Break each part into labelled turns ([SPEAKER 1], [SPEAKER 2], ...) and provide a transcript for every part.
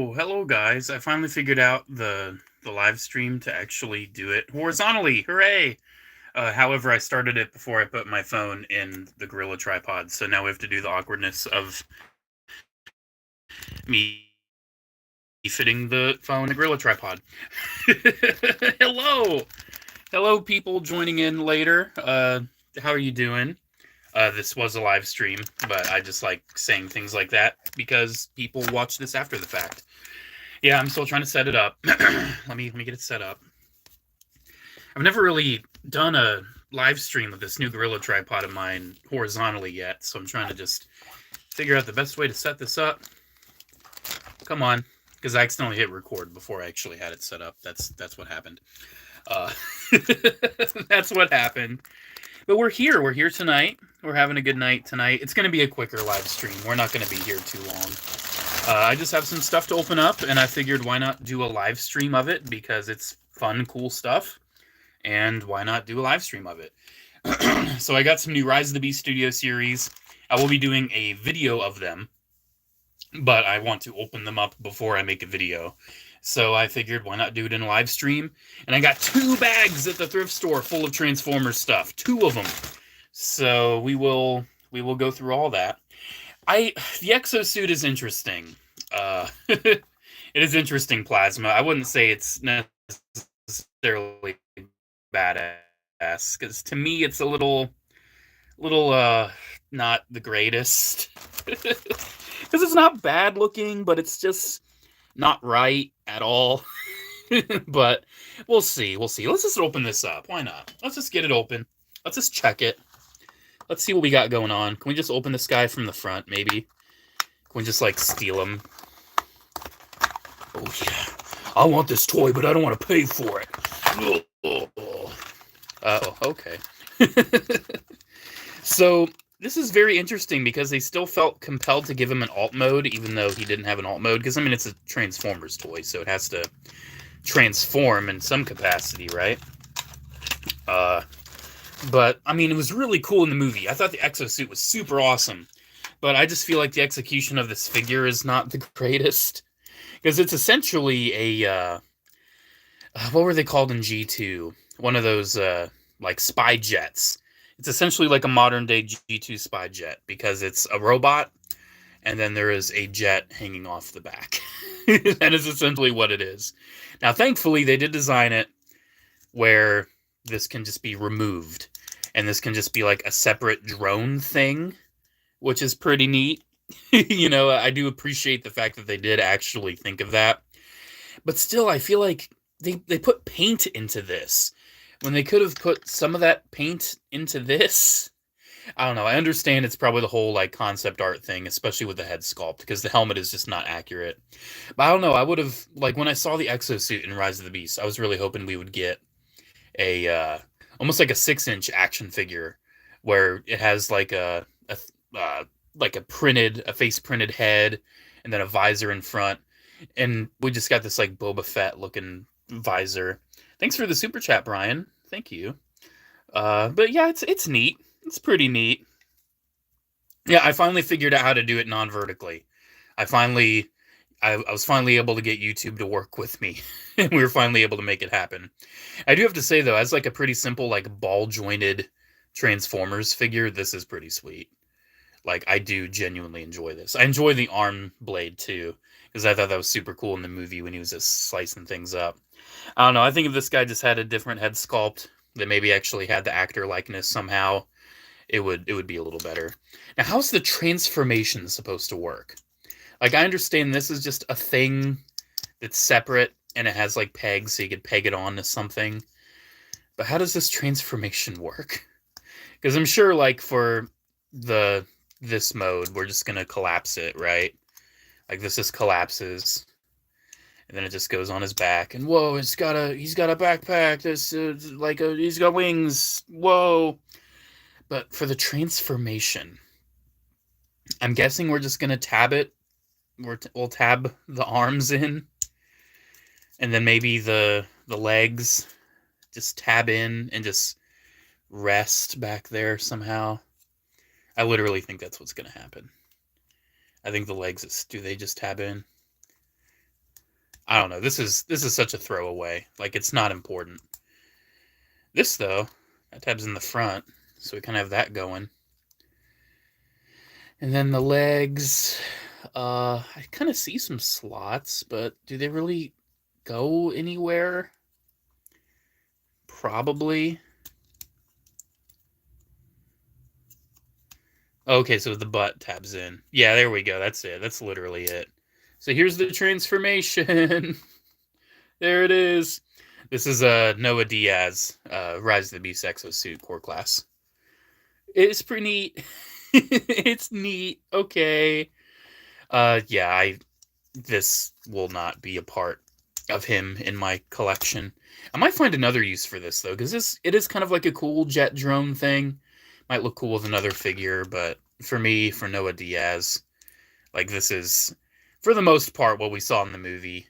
[SPEAKER 1] Oh, hello guys. I finally figured out the live stream to actually do it horizontally. Hooray! However, I started it before I put my phone in the Gorilla tripod, so now we have to do the awkwardness of me fitting the phone in the Gorilla tripod. Hello! Hello people joining in later. How are you doing? This was a live stream, but I just like saying things like that because people watch this after the fact. Yeah, I'm still trying to set it up. let me get it set up. I've never really done a live stream with this new Gorilla tripod of mine horizontally yet, so I'm trying to just figure out the best way to set this up. Come on, because I accidentally hit record before I actually had it set up. That's what happened. Uh, that's what happened. But we're here. We're here tonight. We're having a good night tonight. It's going to be a quicker live stream. We're not going to be here too long. I just have some stuff to open up, and I figured why not do a live stream of it because it's fun, cool stuff. And why not do a live stream of it? So I got some new Rise of the Beast Studio series. I will be doing a video of them, but I want to open them up before I make a video. So I figured why not do it in a live stream? And I got 2 bags at the thrift store full of Transformers stuff. 2 of them. So we will go through all that. The exosuit is interesting. It is interesting, Plasma. I wouldn't say it's necessarily badass, because to me it's a little not the greatest. Because it's not bad looking, but it's just not right at all. But we'll see. Let's just open this up. Why not? Let's just get it open. Let's just check it. Let's see what we got going on. Can we just open this guy from the front, maybe? Can we just, like, steal him? Oh, yeah. I want this toy, but I don't want to pay for it. Oh, okay. So, this is very interesting because they still felt compelled to give him an alt mode, even though he didn't have an alt mode. Because, I mean, it's a Transformers toy, so it has to transform in some capacity, right? But, I mean, it was really cool in the movie. I thought the exosuit was super awesome. But I just feel like the execution of this figure is not the greatest. Because it's essentially a, what were they called in G2? One of those, like, spy jets. It's essentially like a modern-day G2 spy jet, because it's a robot, and then there is a jet hanging off the back. That is essentially what it is. Now, thankfully, they did design it where this can just be removed, and this can just be like a separate drone thing, which is pretty neat. You know, I do appreciate the fact that they did actually think of that. But still, I feel like they put paint into this when they could have put some of that paint into this. I don't know. I understand it's probably the whole like concept art thing, especially with the head sculpt, because the helmet is just not accurate. But I don't know. I would have, like, when I saw the exosuit in Rise of the Beast, I was really hoping we would get a almost like a 6-inch action figure where it has like a face printed head and then a visor in front, and we just got this like Boba Fett looking visor. Thanks for the super chat, Brian. Thank you. But yeah, it's neat. It's pretty neat. Yeah, I finally figured out how to do it non-vertically. I was finally able to get YouTube to work with me, and we were finally able to make it happen. I do have to say though, as like a pretty simple like ball jointed Transformers figure, this is pretty sweet. Like, I do genuinely enjoy this. I enjoy the arm blade too, because I thought that was super cool in the movie when he was just slicing things up. I don't know. I think if this guy just had a different head sculpt that maybe actually had the actor likeness somehow, it would be a little better. Now, how's the transformation supposed to work? Like, I understand this is just a thing that's separate and it has like pegs so you could peg it on to something. But how does this transformation work? Because I'm sure like for this mode, we're just gonna collapse it, right? Like this just collapses, and then it just goes on his back, and whoa, he's got a backpack. This he's got wings. Whoa! But for the transformation, I'm guessing we're just gonna tab it. We'll tab the arms in, and then maybe the legs just tab in and just rest back there somehow. I literally think that's what's gonna happen. I think the legs do they just tab in? I don't know. This is such a throwaway. Like, it's not important. This, though, that tab's in the front, so we kind of have that going. And then the legs, I kind of see some slots, but do they really go anywhere? Probably. Okay, so the butt tabs in. Yeah, there we go. That's it. That's literally it. So here's the transformation. There it is. This is Noah Diaz, Rise of the Beast exosuit core class. It's pretty neat. It's neat. Okay. Yeah, this will not be a part of him in my collection. I might find another use for this, though, because it is kind of like a cool jet drone thing. Might look cool with another figure, but for me, for Noah Diaz, like, this is, for the most part, what we saw in the movie.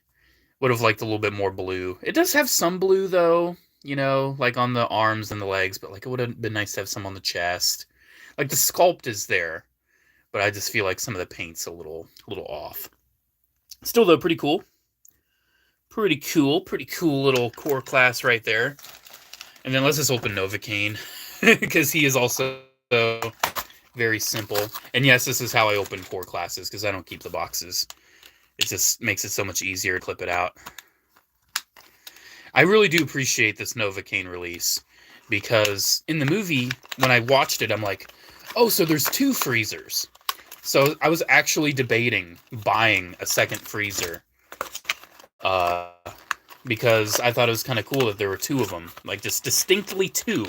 [SPEAKER 1] Would have liked a little bit more blue. It does have some blue, though, you know, like on the arms and the legs, but like it would have been nice to have some on the chest. Like, the sculpt is there, but I just feel like some of the paint's a little off. Still, though, pretty cool. Pretty cool little core class right there. And then let's just open Novocaine, because he is also very simple. And yes, this is how I open core classes, because I don't keep the boxes. It just makes it so much easier to clip it out. I really do appreciate this Novocaine release, because in the movie, when I watched it, I'm like, oh, so there's 2 freezers. So I was actually debating buying a second freezer, because I thought it was kind of cool that there were 2 of them, like just distinctly 2.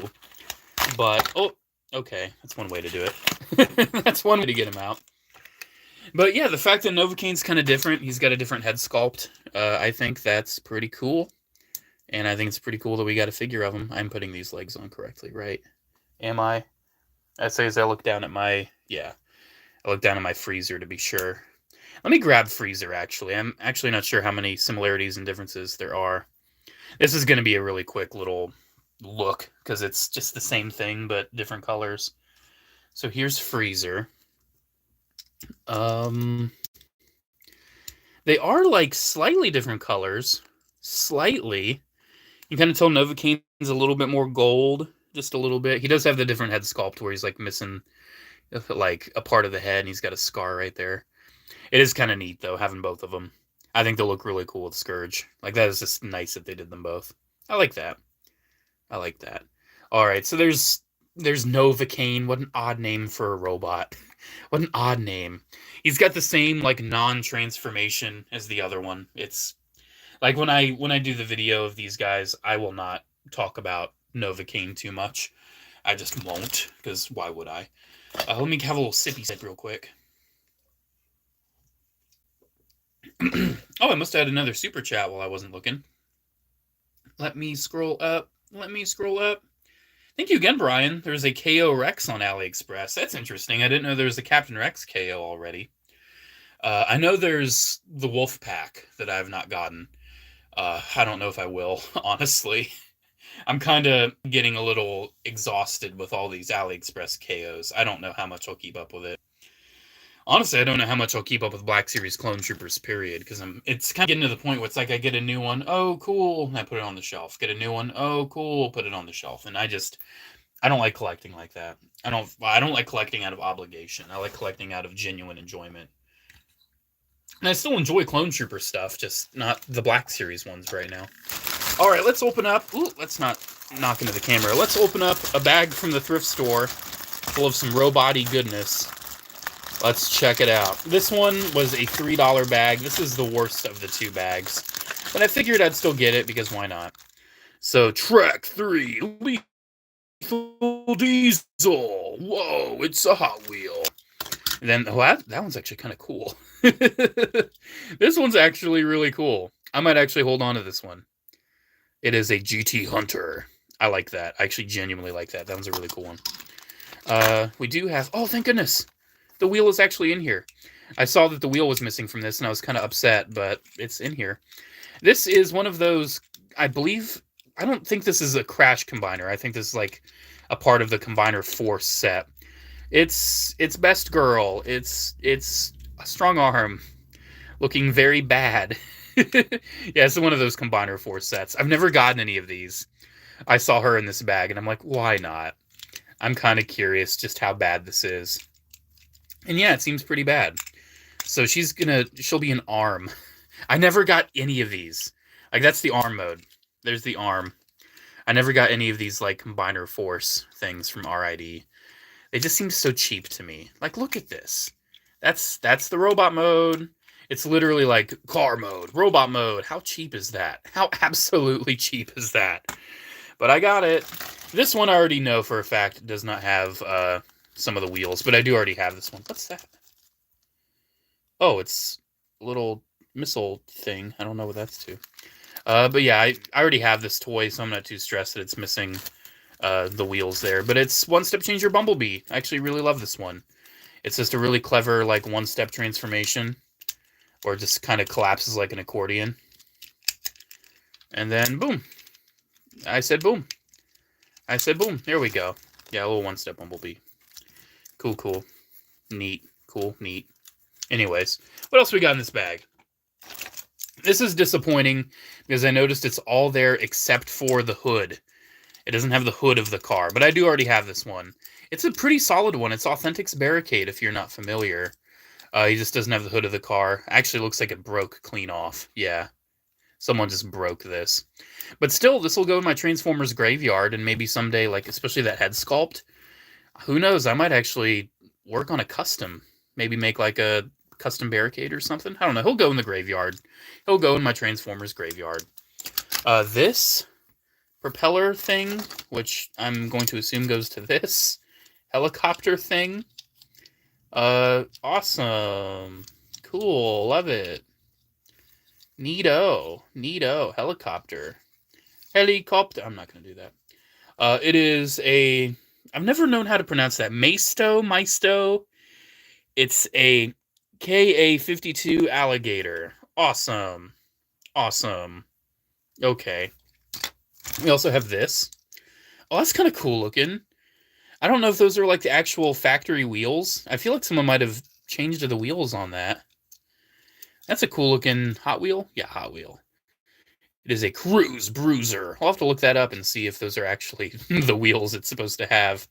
[SPEAKER 1] But, oh, okay, that's one way to do it. That's one way to get him out. But yeah, the fact that Novocaine's kind of different, he's got a different head sculpt, I think that's pretty cool. And I think it's pretty cool that we got a figure of him. I'm putting these legs on correctly, right? Am I? I say as I look down at my, yeah, I look down at my freezer to be sure. Let me grab freezer, actually. I'm actually not sure how many similarities and differences there are. This is going to be a really quick little look, because it's just the same thing, but different colors. So here's freezer. They are like slightly different colors. Slightly. You kind of tell Novocaine's a little bit more gold. Just a little bit. He does have the different head sculpt where he's like missing like a part of the head and he's got a scar right there. It is kind of neat though, having both of them. I think they'll look really cool with Scourge. Like, that is just nice that they did them both. I like that. I like that. Alright, so there's Novocaine. What an odd name for a robot. What an odd name. He's got the same, like, non-transformation as the other one. It's, like, when I do the video of these guys, I will not talk about Novocaine too much. I just won't, because why would I? Let me have a little sippy sip real quick. Oh, I must have had another super chat while I wasn't looking. Let me scroll up. Thank you again, Brian. There's a KO Rex on AliExpress. That's interesting. I didn't know there was a Captain Rex KO already. I know there's the Wolf Pack that I have not gotten. I don't know if I will, honestly. I'm kind of getting a little exhausted with all these AliExpress KOs. I don't know how much I'll keep up with it. Honestly, I don't know how much I'll keep up with Black Series Clone Troopers, period, because it's kind of getting to the point where it's like I get a new one, oh, cool, and I put it on the shelf. Get a new one, oh, cool, put it on the shelf. And I don't like collecting like that. I don't like collecting out of obligation. I like collecting out of genuine enjoyment. And I still enjoy Clone Trooper stuff, just not the Black Series ones right now. All right, let's open up. Ooh, let's not knock into the camera. Let's open up a bag from the thrift store full of some robot-y goodness. Let's check it out. This one was a $3 bag. This is the worst of the 2 bags. But I figured I'd still get it, because why not? So, Track 3, Lethal Diesel. Whoa, it's a Hot Wheel. And then, oh, that one's actually kind of cool. This one's actually really cool. I might actually hold on to this one. It is a GT Hunter. I like that. I actually genuinely like that. That one's a really cool one. We do have... Oh, thank goodness. The wheel is actually in here. I saw that the wheel was missing from this, and I was kind of upset, but it's in here. This is one of those, I believe... I don't think this is a Crash Combiner. I think this is like a part of the Combiner Force set. It's Best Girl. It's a Strong Arm looking very bad. Yeah, it's one of those Combiner Force sets. I've never gotten any of these. I saw her in this bag, and I'm like, why not? I'm kind of curious just how bad this is. And yeah, it seems pretty bad. So she'll be an arm. I never got any of these. Like, that's the arm mode. There's the arm. I never got any of these, like, Combiner Force things from RID. They just seem so cheap to me. Like, look at this. That's the robot mode. It's literally like car mode, robot mode. How cheap is that? How absolutely cheap is that? But I got it. This one I already know for a fact does not have some of the wheels, but I do already have this one. What's that? Oh, it's a little missile thing. I don't know what that's to. But yeah, I already have this toy, so I'm not too stressed that it's missing the wheels there. But it's One Step Changer Bumblebee. I actually really love this one. It's just a really clever, like, one-step transformation, or just kind of collapses like an accordion. And then, boom. I said boom. I said boom. There we go. Yeah, a little one-step Bumblebee. Cool, cool. Neat. Cool, neat. Anyways, what else we got in this bag? This is disappointing because I noticed it's all there except for the hood. It doesn't have the hood of the car, but I do already have this one. It's a pretty solid one. It's Authentics Barricade, if you're not familiar. He just doesn't have the hood of the car. Actually, looks like it broke clean off. Yeah. Someone just broke this. But still, this will go in my Transformers graveyard, and maybe someday, like, especially that head sculpt, who knows, I might actually work on a custom. Maybe make, like, a custom barricade or something. I don't know. He'll go in the graveyard. He'll go in my Transformers graveyard. This propeller thing, which I'm going to assume goes to this helicopter thing. Awesome. Cool. Love it. Neato. Neato. Helicopter. Helicopter. I'm not going to do that. It is a... I've never known how to pronounce that. Maisto. It's a KA-52 alligator. Awesome. Awesome. Okay. We also have this. Oh, that's kind of cool looking. I don't know if those are like the actual factory wheels. I feel like someone might have changed the wheels on that. That's a cool looking Hot Wheel. Yeah, Hot Wheel. It is a Cruise Bruiser. I'll have to look that up and see if those are actually the wheels it's supposed to have.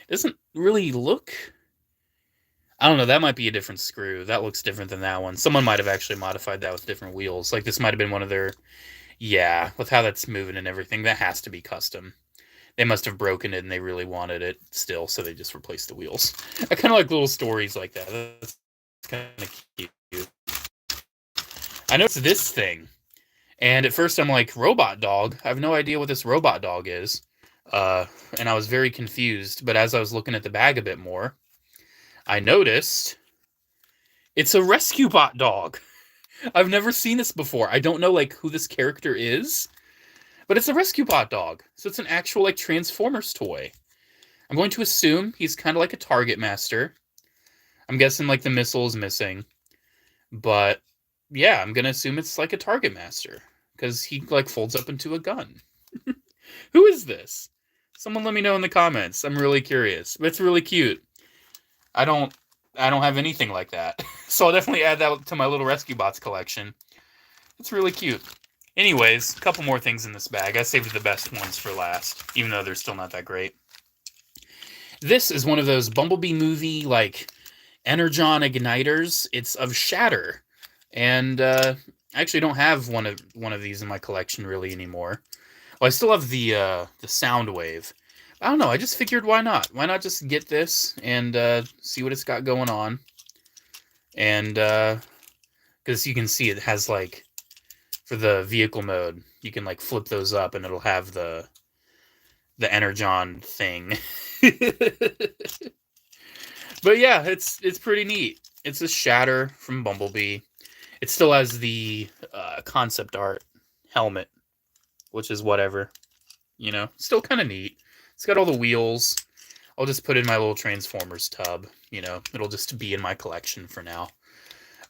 [SPEAKER 1] It doesn't really look... I don't know, that might be a different screw. That looks different than that one. Someone might have actually modified that with different wheels. Like, this might have been one of their... Yeah, with how that's moving and everything, that has to be custom. They must have broken it and they really wanted it still, so they just replaced the wheels. I kind of like little stories like that. That's kind of cute. I noticed this thing, and at first I'm like, robot dog? I have no idea what this robot dog is. And I was very confused, but as I was looking at the bag a bit more, I noticed it's a Rescue Bot dog. I've never seen this before. I don't know, like, who this character is, but it's a Rescue Bot dog. So it's an actual, like, Transformers toy. I'm going to assume he's kind of like a Target Master. I'm guessing, like, the missile is missing. But, yeah, I'm going to assume it's like a Target Master, because he, like, folds up into a gun. Who is this? Someone let me know in the comments. I'm really curious. But it's really cute. I don't have anything like that. So I'll definitely add that to my little Rescue Bots collection. It's really cute. Anyways, a couple more things in this bag. I saved the best ones for last, even though they're still not that great. This is one of those Bumblebee movie, like, Energon igniters. It's of Shatter. And I actually don't have one of these in my collection really anymore. Well, I still have the Soundwave. I don't know, I just figured why not? Why not just get this and see what it's got going on? And, because you can see it has, like, for the vehicle mode, you can, like, flip those up and it'll have the Energon thing. But yeah, it's pretty neat. It's a Shatter from Bumblebee. It still has the concept art helmet, which is whatever. You know, still kind of neat. It's got all the wheels. I'll just put in my little Transformers tub. You know, it'll just be in my collection for now.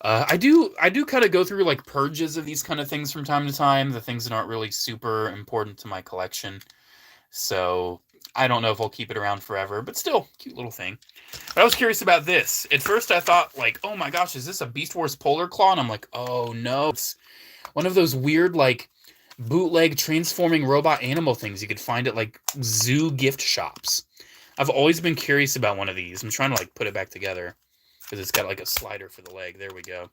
[SPEAKER 1] I do kind of go through, like, purges of these kind of things from time to time. The things that aren't really super important to my collection. So I don't know if I'll keep it around forever, but still, cute little thing. But I was curious about this. At first I thought, like, oh my gosh, is this a Beast Wars Polar Claw? And I'm like, oh no, one of those weird, like, bootleg transforming robot animal things you could find at, like, zoo gift shops. I've always been curious about one of these. I'm trying to, like, put it back together because it's got, like, a slider for the leg. There we go.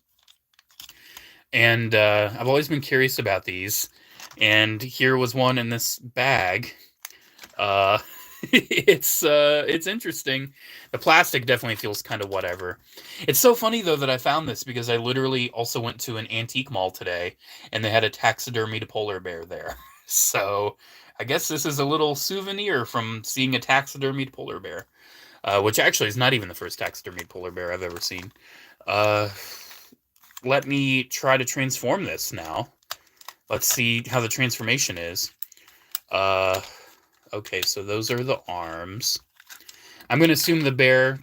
[SPEAKER 1] And I've always been curious about these. And here was one in this bag. It's interesting. The plastic definitely feels kind of whatever. It's so funny though that I found this because I literally also went to an antique mall today and they had a taxidermied polar bear there. So I guess this is a little souvenir from seeing a taxidermied polar bear, which actually is not even the first taxidermied polar bear I've ever seen. Let me try to transform this now. Let's see how the transformation is. Okay, so those are the arms. I'm going to assume the bear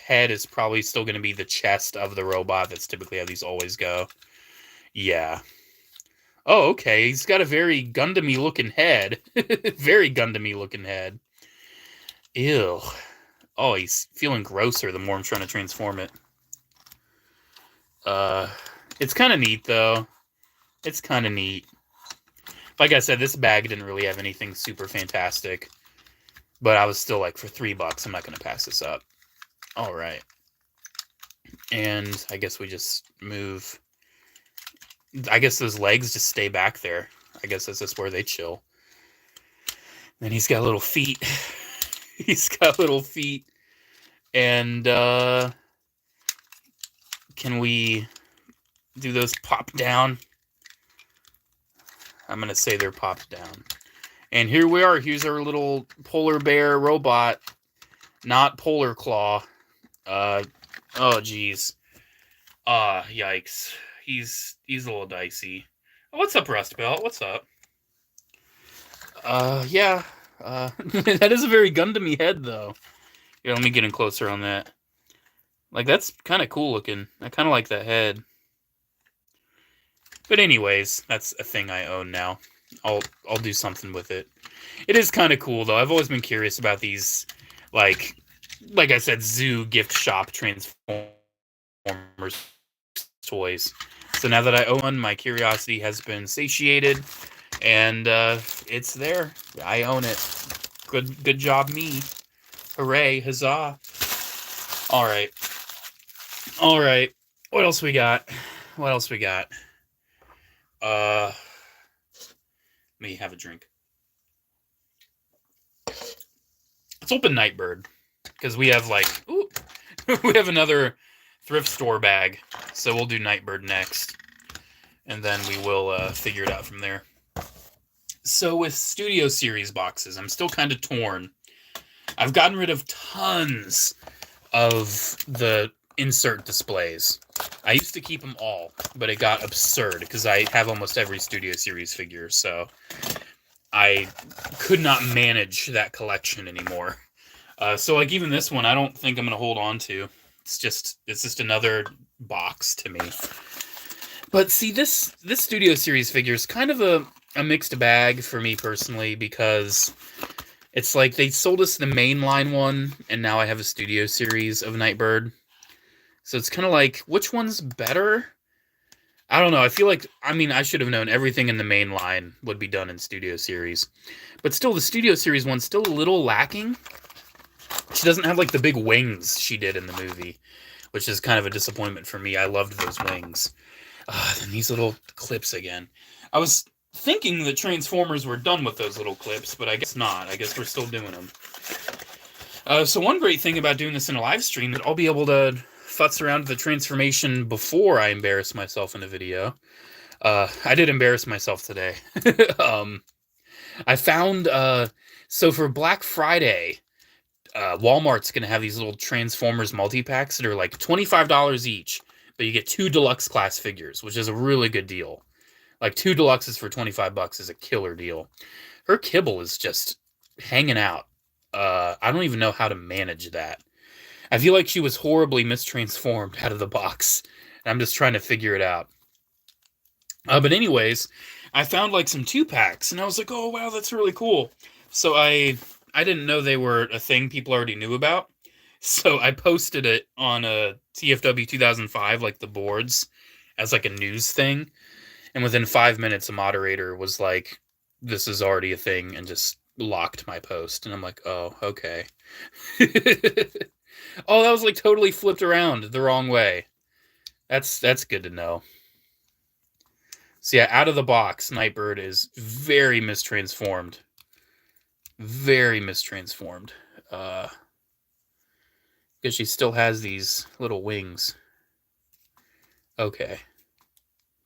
[SPEAKER 1] head is probably still going to be the chest of the robot. That's typically how these always go. Yeah. Oh, okay. He's got a very Gundam-y looking head. Very Gundam-y looking head. Ew. Oh, he's feeling grosser the more I'm trying to transform it. It's kind of neat, though. It's kind of neat. Like I said, this bag didn't really have anything super fantastic. But I was still like, for $3, I'm not going to pass this up. All right. And I guess we just move. I guess those legs just stay back there. I guess this is where they chill. And he's got little feet. He's got little feet. And can we do those pop down? I'm going to say they're popped down. And here we are. Here's our little polar bear robot. Not Polar Claw. Oh, geez. Yikes. He's a little dicey. Oh, what's up, Rust Belt? What's up? Yeah. That is a very Gundam-y head, though. Yeah, let me get in closer on that. Like, that's kind of cool looking. I kind of like that head. But anyways, that's a thing I own now. I'll do something with it. It is kind of cool, though. I've always been curious about these, like I said, zoo gift shop Transformers toys. So now that I own one, my curiosity has been satiated, and it's there. I own it. Good job, me. Hooray, huzzah. All right. What else we got? Let me have a drink. Let's open Nightbird, because we have we have another thrift store bag, so we'll do Nightbird next, and then we will figure it out from there. So with Studio Series boxes, I'm still kind of torn. I've gotten rid of tons of the insert displays. I used to keep them all, but it got absurd because I have almost every Studio Series figure, so I could not manage that collection anymore. So like even this one, I don't think I'm going to hold on to. It's just another box to me. But see, this Studio Series figure is kind of a mixed bag for me personally, because it's like they sold us the mainline one, and now I have a Studio Series of Nightbird. So it's kind of like, which one's better? I don't know. I feel like, I should have known everything in the main line would be done in Studio Series. But still, the Studio Series one's still a little lacking. She doesn't have, like, the big wings she did in the movie, which is kind of a disappointment for me. I loved those wings. And these little clips again. I was thinking that Transformers were done with those little clips, but I guess not. I guess we're still doing them. So one great thing about doing this in a live stream is I'll be able to futz around with the transformation before I embarrass myself in a video. I did embarrass myself today. I found, so for Black Friday, Walmart's going to have these little Transformers multi-packs that are like $25 each, but you get 2 deluxe class figures, which is a really good deal. Like 2 deluxes for $25 is a killer deal. Her kibble is just hanging out. I don't even know how to manage that. I feel like she was horribly mistransformed out of the box, and I'm just trying to figure it out. But anyways, I found like some 2-packs, and I was like, oh wow, that's really cool. So I didn't know they were a thing people already knew about, so I posted it on a TFW 2005, like the boards, as like a news thing. And within 5 minutes, a moderator was like, this is already a thing, and just locked my post. And I'm like, oh, okay. Oh, that was like totally flipped around the wrong way. That's good to know. So yeah, out of the box, Nightbird is very mistransformed. Very mistransformed. Because she still has these little wings. Okay.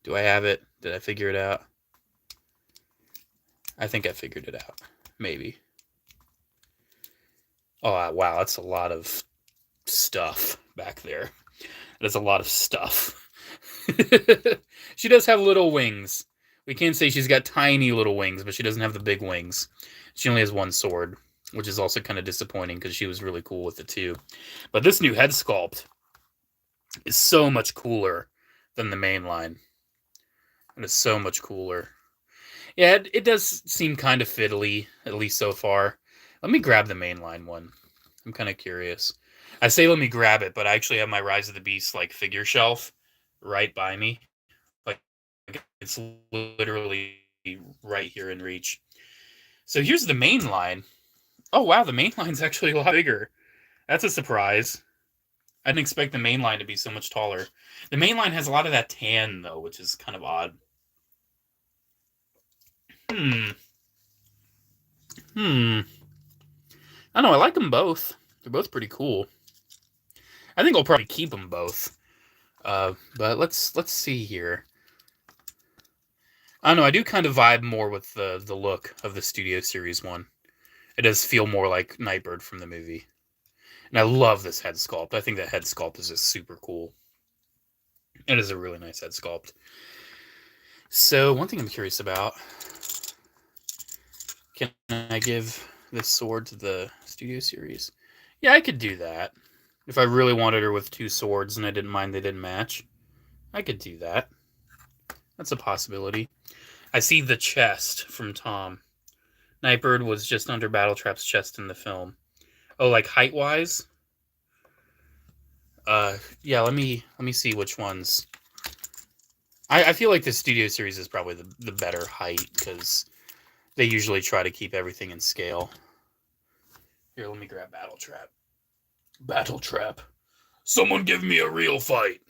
[SPEAKER 1] Do I have it? Did I figure it out? I think I figured it out. Maybe. Oh, wow, that's a lot of stuff back there. That's a lot of stuff. She does have little wings. We can't say she's got tiny little wings, but she doesn't have the big wings. She only has one sword, which is also kind of disappointing because she was really cool with it too. But this new head sculpt is so much cooler than the main line. It is so much cooler. Yeah, it does seem kind of fiddly, at least so far. Let me grab the mainline one. I'm kind of curious. I say let me grab it, but I actually have my Rise of the Beast like figure shelf right by me. Like it's literally right here in reach. So here's the main line. Oh wow, the main line's actually a lot bigger. That's a surprise. I didn't expect the main line to be so much taller. The main line has a lot of that tan though, which is kind of odd. I don't know, I like them both. They're both pretty cool. I think I'll probably keep them both. But let's see here. I don't know, I do kind of vibe more with the look of the Studio Series one. It does feel more like Nightbird from the movie. And I love this head sculpt. I think that head sculpt is just super cool. It is a really nice head sculpt. So, one thing I'm curious about. Can I give this sword to the Studio Series? Yeah, I could do that. If I really wanted her with two swords and I didn't mind they didn't match, I could do that. That's a possibility. I see the chest from Tom. Nightbird was just under Battletrap's chest in the film. Oh, like height-wise? Yeah, let me see which ones. I feel like the Studio Series is probably the better height, because they usually try to keep everything in scale. Here, let me grab Battletrap. Battletrap. Someone give me a real fight.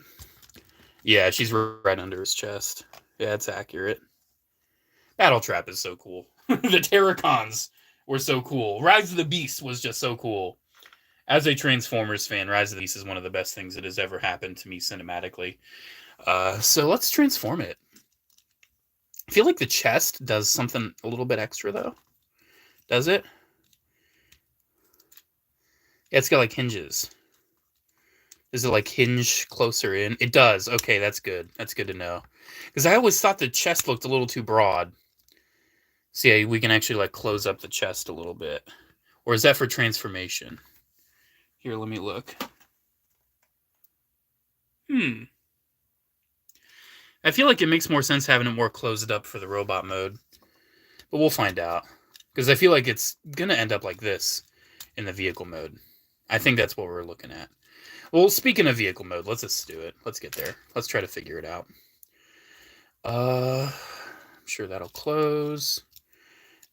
[SPEAKER 1] Yeah, she's right under his chest. Yeah, it's accurate. Battletrap is so cool. The Terracons were so cool. Rise of the Beast was just so cool. As a Transformers fan, Rise of the Beast is one of the best things that has ever happened to me cinematically. So let's transform it. I feel like the chest does something a little bit extra, though. Does it? Yeah, it's got, like, hinges. Does it, like, hinge closer in? It does. Okay, that's good. That's good to know. Because I always thought the chest looked a little too broad. So, yeah, we can actually, like, close up the chest a little bit. Or is that for transformation? Here, let me look. I feel like it makes more sense having it more closed up for the robot mode. But we'll find out. Because I feel like it's going to end up like this in the vehicle mode. I think that's what we're looking at. Well, speaking of vehicle mode, let's just do it. Let's get there. Let's try to figure it out. I'm sure that'll close.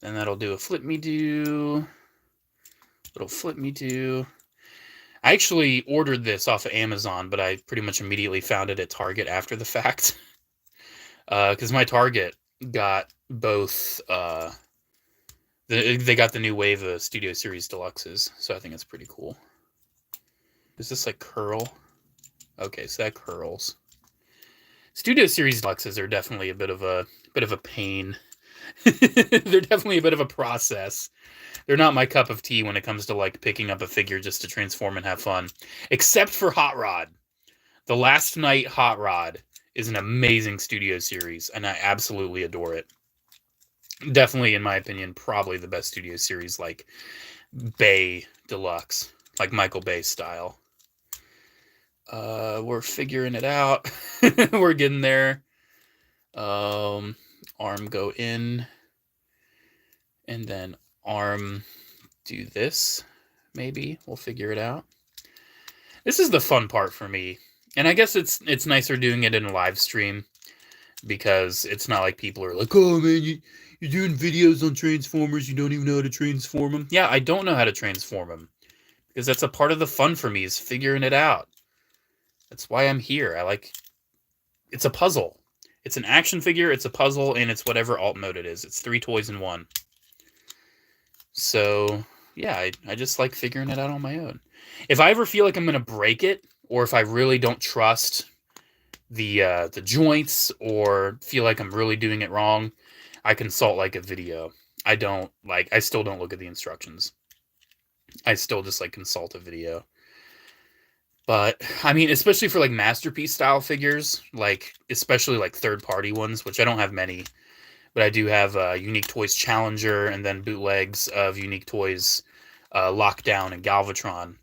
[SPEAKER 1] Then that'll do a flip me do. Little flip me do. I actually ordered this off of Amazon, but I pretty much immediately found it at Target after the fact. Because my Target got both. They got the new wave of Studio Series Deluxes, so I think it's pretty cool. Does this like curl? Okay, so that curls. Studio Series Deluxes are definitely a bit of a pain. They're definitely a bit of a process. They're not my cup of tea when it comes to like picking up a figure just to transform and have fun. Except for Hot Rod. The Last Night Hot Rod is an amazing Studio Series, and I absolutely adore it. Definitely, in my opinion, probably the best Studio Series, like Bay Deluxe, like Michael Bay style. We're figuring it out. We're getting there. Arm go in, and then arm do this. Maybe we'll figure it out. This is the fun part for me, and I guess it's nicer doing it in a live stream because it's not like people are like, oh man, you're doing videos on Transformers, you don't even know how to transform them. Yeah, I don't know how to transform them, because that's a part of the fun for me, is figuring it out. That's why I'm here. It's a puzzle. It's an action figure, it's a puzzle, and it's whatever alt mode it is. It's 3 toys in one. So, yeah, I just like figuring it out on my own. If I ever feel like I'm going to break it, or if I really don't trust the joints, or feel like I'm really doing it wrong, I consult like a video. I still don't look at the instructions. I still just like consult a video. But I mean, especially for like masterpiece style figures, like especially like third-party ones, which I don't have many, but I do have Unique Toys Challenger, and then bootlegs of Unique Toys Lockdown and Galvatron.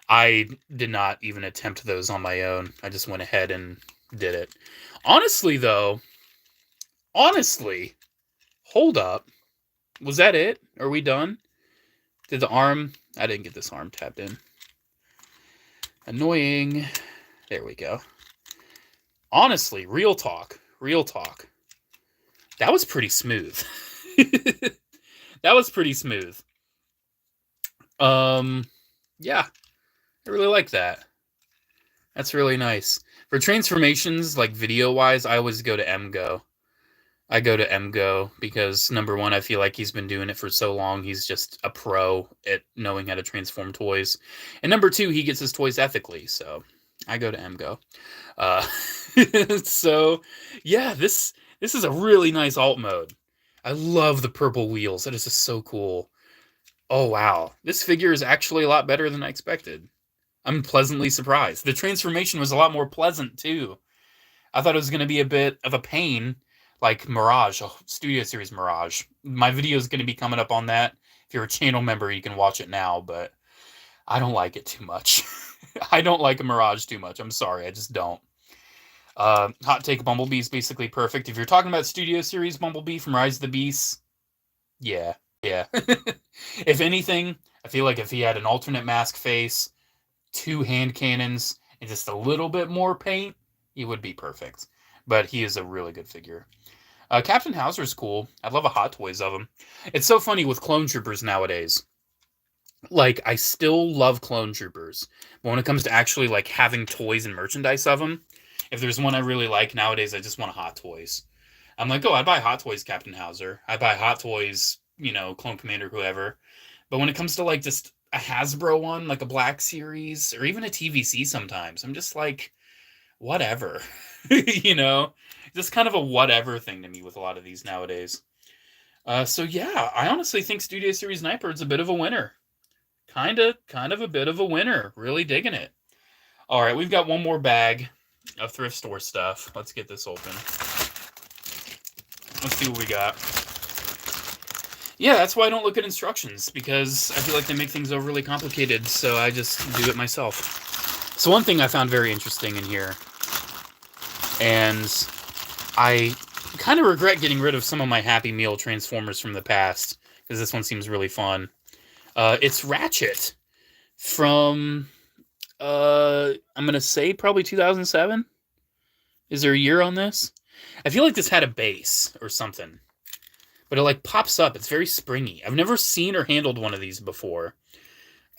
[SPEAKER 1] I did not even attempt those on my own. I just went ahead and did it. Honestly, hold up. Was that it? Are we done? Did the arm... I didn't get this arm tapped in. Annoying. There we go. Honestly, real talk. That was pretty smooth. That was pretty smooth. Yeah. I really like that. That's really nice. For transformations, like video-wise, I always go to MGO. I go to MGO because, number one, I feel like he's been doing it for so long. He's just a pro at knowing how to transform toys. And number two, he gets his toys ethically. So I go to MGO. So, yeah, this is a really nice alt mode. I love the purple wheels. That is just so cool. Oh, wow. This figure is actually a lot better than I expected. I'm pleasantly surprised. The transformation was a lot more pleasant, too. I thought it was going to be a bit of a pain, like Mirage, Studio Series Mirage. My video is going to be coming up on that. If you're a channel member, you can watch it now, but I don't like it too much. I don't like a Mirage too much. I'm sorry, I just don't. Hot take, Bumblebee is basically perfect. If you're talking about Studio Series Bumblebee from Rise of the Beasts, yeah. If anything, I feel like if he had an alternate mask face, 2 hand cannons, and just a little bit more paint, he would be perfect. But he is a really good figure. Captain Hauser's cool. I love a Hot Toys of him. It's so funny with Clone Troopers nowadays. Like, I still love Clone Troopers. But when it comes to actually, like, having toys and merchandise of them, if there's one I really like nowadays, I just want a Hot Toys. I'm like, oh, I'd buy Hot Toys Captain Hauser. I'd buy Hot Toys, Clone Commander, whoever. But when it comes to, like, just a Hasbro one, like a Black Series, or even a TVC sometimes, I'm just like, whatever. Just kind of a whatever thing to me with a lot of these nowadays. So yeah, I honestly think Studio Series Nightbird's a bit of a winner. Kind of a bit of a winner. Really digging it. All right, we've got one more bag of thrift store stuff. Let's get this open. Let's see what we got. Yeah, that's why I don't look at instructions, because I feel like they make things overly complicated, so I just do it myself. So one thing I found very interesting in here, and I kind of regret getting rid of some of my Happy Meal Transformers from the past, because this one seems really fun. It's Ratchet from, I'm going to say probably 2007? Is there a year on this? I feel like this had a base or something. But it like pops up. It's very springy. I've never seen or handled one of these before.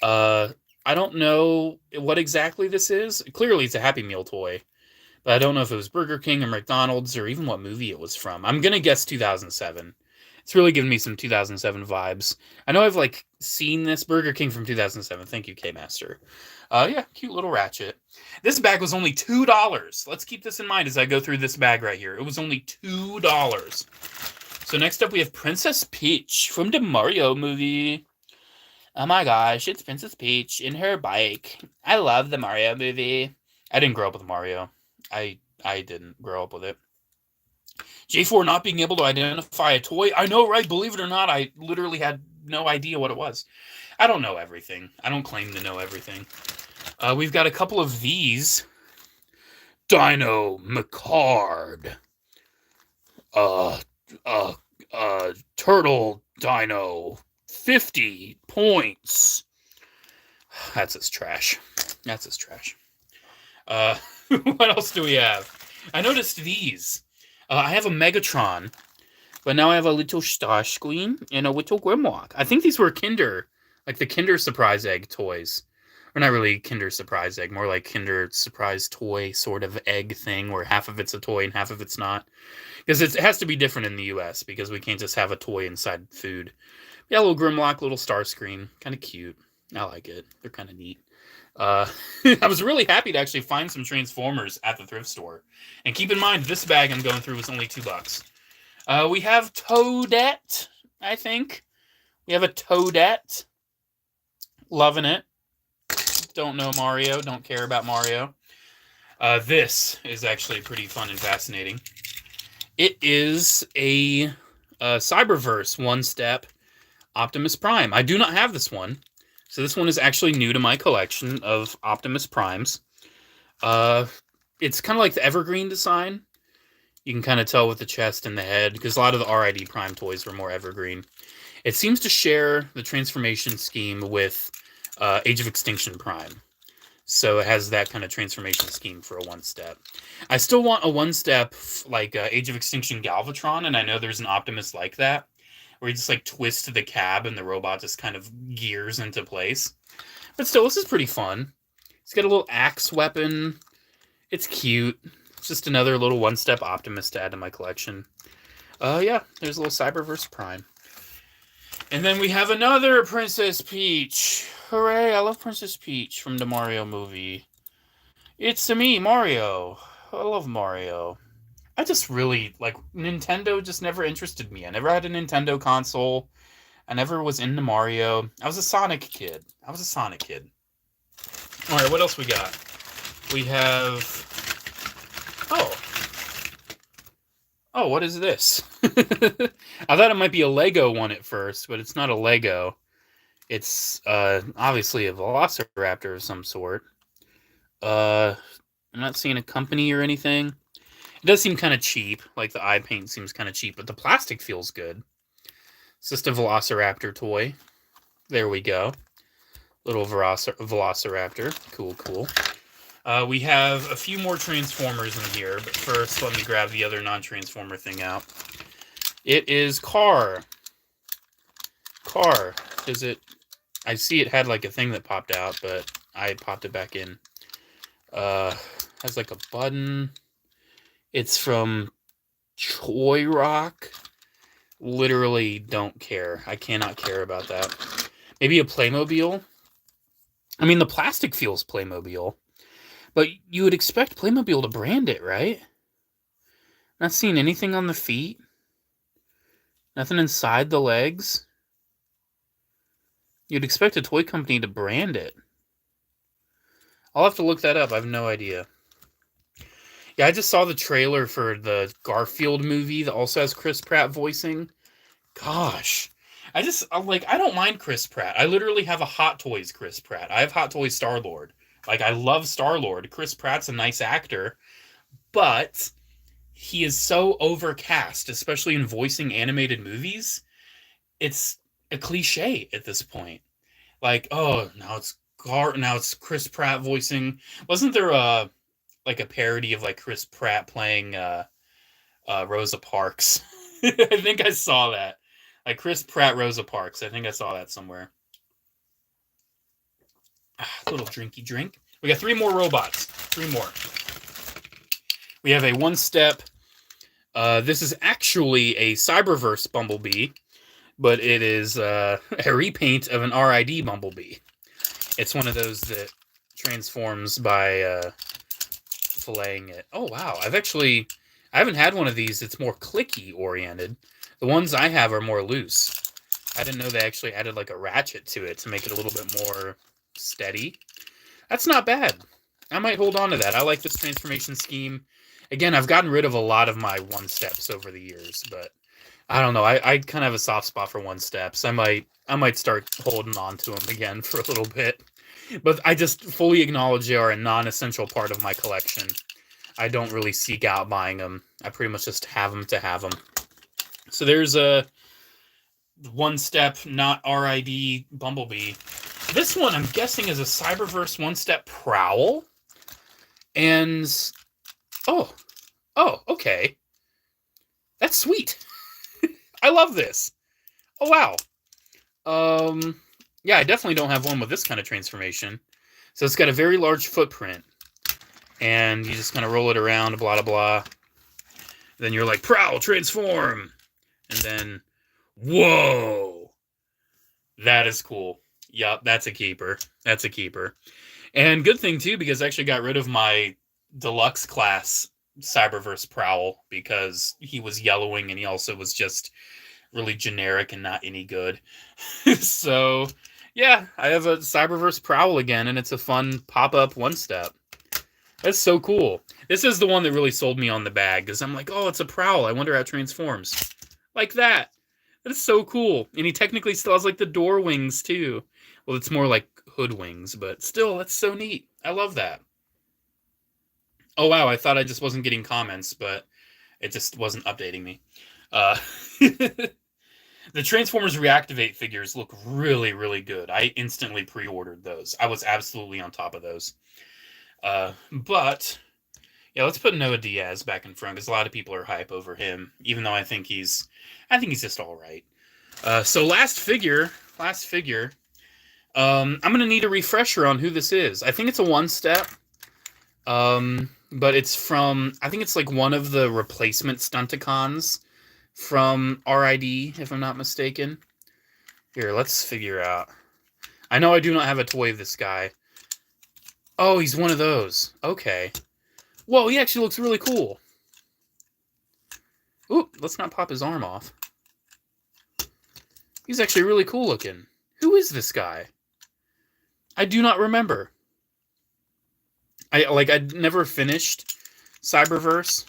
[SPEAKER 1] I don't know what exactly this is. Clearly it's a Happy Meal toy. But I don't know if it was Burger King or McDonald's or even what movie it was from. I'm going to guess 2007. It's really giving me some 2007 vibes. I know I've like seen this Burger King from 2007. Thank you, K-Master. Yeah, cute little Ratchet. This bag was only $2. Let's keep this in mind as I go through this bag right here. It was only $2. So next up we have Princess Peach from the Mario movie. Oh my gosh, it's Princess Peach in her bike. I love the Mario movie. I didn't grow up with Mario. I didn't grow up with it. J4 not being able to identify a toy. I know, right? Believe it or not, I literally had no idea what it was. I don't know everything. I don't claim to know everything. We've got a couple of these. Dino McCard. Turtle Dino. 50 points. That's his trash. What else do we have? I noticed these. I have a Megatron, but now I have a little Starscream and a little Grimlock. I think these were Kinder, like the Kinder Surprise Egg toys. Or not really Kinder Surprise Egg, more like Kinder Surprise Toy sort of egg thing where half of it's a toy and half of it's not. Because it has to be different in the US because we can't just have a toy inside food. Yeah, a little Grimlock, little Starscream. Kind of cute. I like it. They're kind of neat. I was really happy to actually find some Transformers at the thrift store. And keep in mind, this bag I'm going through was only $2. We have Toadette, I think. We have a Toadette. Loving it. Don't know Mario. Don't care about Mario. This is actually pretty fun and fascinating. It is a Cyberverse one-step Optimus Prime. I do not have this one. So this one is actually new to my collection of Optimus Primes. It's kind of like the Evergreen design. You can kind of tell with the chest and the head, because a lot of the RID Prime toys were more Evergreen. It seems to share the transformation scheme with Age of Extinction Prime. So it has that kind of transformation scheme for a one-step. I still want a one-step like Age of Extinction Galvatron, and I know there's an Optimus like that, where you just like twist the cab and the robot just kind of gears into place. But still, this is pretty fun. It's got a little axe weapon. It's cute. It's just another little one-step Optimus to add to my collection. Yeah, there's a little Cyberverse Prime. And then we have another Princess Peach. Hooray, I love Princess Peach from the Mario movie. It's me, Mario. I love Mario. I just really, like, Nintendo just never interested me. I never had a Nintendo console. I never was into Mario. I was a Sonic kid. Alright, what else we got? We have... Oh, what is this? I thought it might be a Lego one at first, but it's not a Lego. It's obviously a Velociraptor of some sort. I'm not seeing a company or anything. It does seem kind of cheap. Like the eye paint seems kind of cheap, but the plastic feels good. It's just a Velociraptor toy. There we go. Little Velociraptor. Cool. We have a few more Transformers in here, but first let me grab the other non-Transformer thing out. It is Car. Is it... I see it had like a thing that popped out, but I popped it back in. Has like a button. It's from Toy Rock. Literally don't care. I cannot care about that. Maybe a Playmobil. I mean, the plastic feels Playmobil. But you would expect Playmobil to brand it, right? Not seeing anything on the feet. Nothing inside the legs. You'd expect a toy company to brand it. I'll have to look that up. I have no idea. Yeah, I just saw the trailer for the Garfield movie that also has Chris Pratt voicing. Gosh. I don't mind Chris Pratt. I literally have a Hot Toys Chris Pratt. I have Hot Toys Star-Lord. Like, I love Star-Lord. Chris Pratt's a nice actor, but he is so overcast, especially in voicing animated movies. It's a cliche at this point. Like, oh, now it's Chris Pratt voicing. Wasn't there a parody of like Chris Pratt playing Rosa Parks? I think I saw that. Like Chris Pratt Rosa Parks. I think I saw that somewhere. A little drinky drink. We got 3 more robots. 3 more. We have a one-step. This is actually a Cyberverse Bumblebee, but it is a repaint of an RID Bumblebee. It's one of those that transforms by filleting it. Oh, wow. I haven't had one of these that's more clicky oriented. The ones I have are more loose. I didn't know they actually added like a ratchet to it to make it a little bit more steady. That's not bad. I might hold on to that. I like this transformation scheme. Again, I've gotten rid of a lot of my one-steps over the years, but I don't know. I kind of have a soft spot for one-steps. I might start holding on to them again for a little bit. But I just fully acknowledge they are a non-essential part of my collection. I don't really seek out buying them. I pretty much just have them to have them. So there's a one-step, not RID Bumblebee. This one, I'm guessing, is a Cyberverse one-step Prowl. And... Oh, okay. That's sweet. I love this. Oh, wow. Yeah, I definitely don't have one with this kind of transformation. So it's got a very large footprint. And you just kind of roll it around, blah, blah, blah. Then you're like, prowl, transform. And then, whoa. That is cool. Yup, that's a keeper. That's a keeper. And good thing, too, because I actually got rid of my deluxe class Cyberverse Prowl because he was yellowing and he also was just really generic and not any good. So, yeah, I have a Cyberverse Prowl again, and it's a fun pop-up one-step. That's so cool. This is the one that really sold me on the bag, because I'm like, oh, it's a Prowl. I wonder how it transforms. Like that. That is so cool. And he technically still has, like, the door wings, too. Well, it's more like hood wings, but still, that's so neat. I love that. Oh, wow, I thought I just wasn't getting comments, but it just wasn't updating me. The Transformers Reactivate figures look really, really good. I instantly pre-ordered those. I was absolutely on top of those. But, yeah, let's put Noah Diaz back in front, because a lot of people are hype over him, even though I think he's just all right. So last figure, I'm going to need a refresher on who this is. I think it's a one-step, but it's from, I think it's like one of the replacement Stunticons from RID, if I'm not mistaken. Here, let's figure out. I know I do not have a toy of this guy. Oh, he's one of those. Okay. Whoa, he actually looks really cool. Ooh, let's not pop his arm off. He's actually really cool looking. Who is this guy? I do not remember. I'd never finished Cyberverse.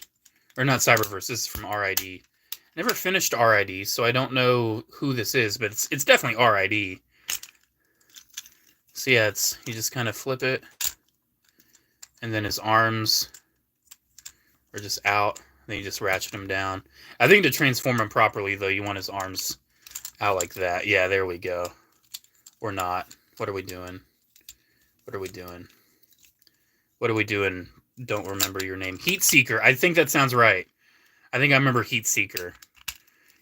[SPEAKER 1] Or not Cyberverse, this is from RID. Never finished RID, so I don't know who this is, but it's definitely RID. So yeah, you just kind of flip it, and then his arms are just out, then you just ratchet him down. I think to transform him properly, though, you want his arms out like that. Yeah, there we go. Or not. What are we doing? What are we doing? What are we doing? Don't remember your name. Heat Seeker. I think that sounds right. I think I remember Heat Seeker.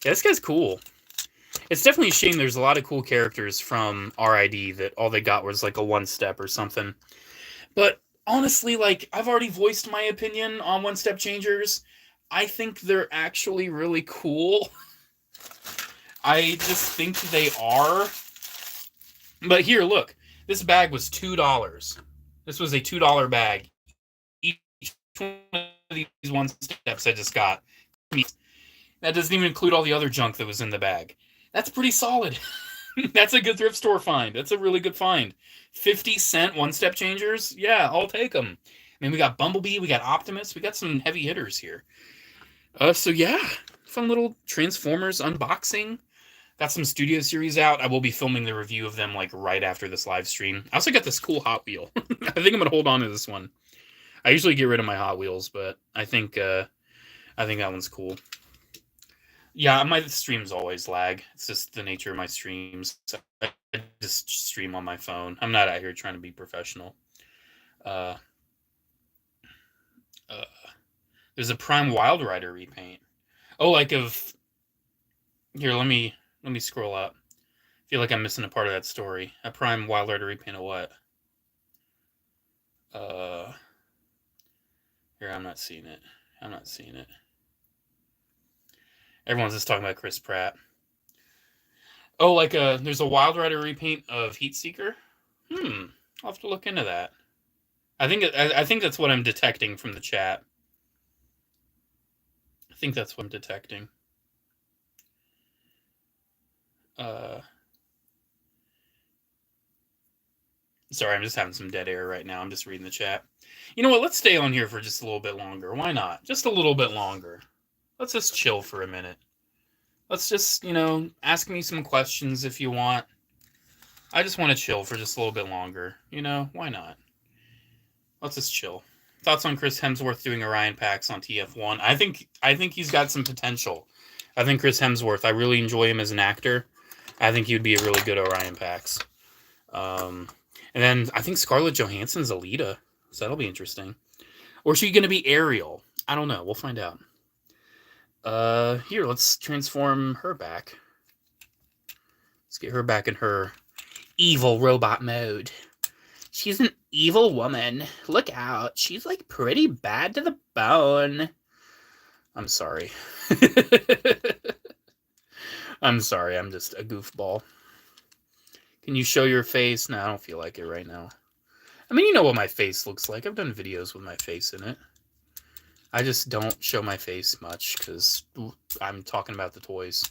[SPEAKER 1] Yeah, this guy's cool. It's definitely a shame there's a lot of cool characters from RID that all they got was like a one-step or something. But honestly, like, I've already voiced my opinion on one-step changers. I think they're actually really cool. I just think they are. But here, look. This bag was $2. This was a $2 bag. Each one of these one-steps I just got. That doesn't even include all the other junk that was in the bag. That's pretty solid. That's a good thrift store find. That's a really good find. 50-cent one-step changers? Yeah, I'll take them. I mean, we got Bumblebee, we got Optimus, we got some heavy hitters here. So yeah, fun little Transformers unboxing. Got some Studio Series out. I will be filming the review of them like right after this live stream. I also got this cool Hot Wheel. I think I'm gonna hold on to this one. I usually get rid of my Hot Wheels, but I think that one's cool. Yeah, my streams always lag. It's just the nature of my streams. I just stream on my phone. I'm not out here trying to be professional. There's a Prime Wild Rider repaint. Oh, like of... Here, let me scroll up. I feel like I'm missing a part of that story. A Prime Wild Rider repaint of what? Here, I'm not seeing it. Everyone's just talking about Chris Pratt. Oh, like there's a Wild Rider repaint of Heat Seeker? I'll have to look into that. I think that's what I'm detecting from the chat. I think that's what I'm detecting. Sorry, I'm just having some dead air right now. I'm just reading the chat. You know what? Let's stay on here for just a little bit longer. Why not? Just a little bit longer. Let's just chill for a minute. Let's just, ask me some questions if you want. I just want to chill for just a little bit longer. Why not? Let's just chill. Thoughts on Chris Hemsworth doing Orion packs on TF1? I think he's got some potential. I think Chris Hemsworth, I really enjoy him as an actor. I think he would be a really good Orion packs. And then I think Scarlett Johansson's Alita, so that'll be interesting. Or is she going to be Ariel? I don't know. We'll find out. Here, let's transform her back. Let's get her back in her evil robot mode. She's an evil woman. Look out. She's like pretty bad to the bone. I'm sorry. I'm sorry. I'm just a goofball. Can you show your face? No, I don't feel like it right now. I mean, you know what my face looks like. I've done videos with my face in it. I just don't show my face much because I'm talking about the toys.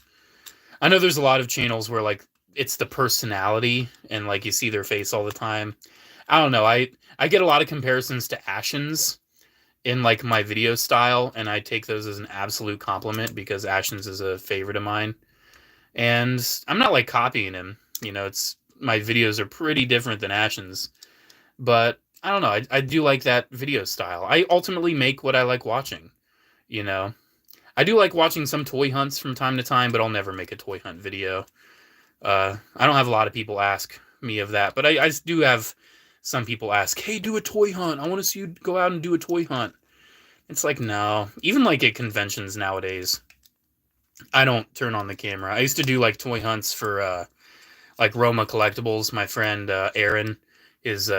[SPEAKER 1] I know there's a lot of channels where like it's the personality and like you see their face all the time. I don't know. I get a lot of comparisons to Ashens in like my video style, and I take those as an absolute compliment because Ashens is a favorite of mine. And I'm not like copying him. You know, it's my videos are pretty different than Ashens. But I don't know. I do like that video style. I ultimately make what I like watching. You know, I do like watching some toy hunts from time to time, but I'll never make a toy hunt video. I don't have a lot of people ask me of that, but I do have some people ask, hey, do a toy hunt. I want to see you go out and do a toy hunt. It's like, no. Even like at conventions nowadays, I don't turn on the camera. I used to do like toy hunts for like Roma Collectibles. My friend Aaron is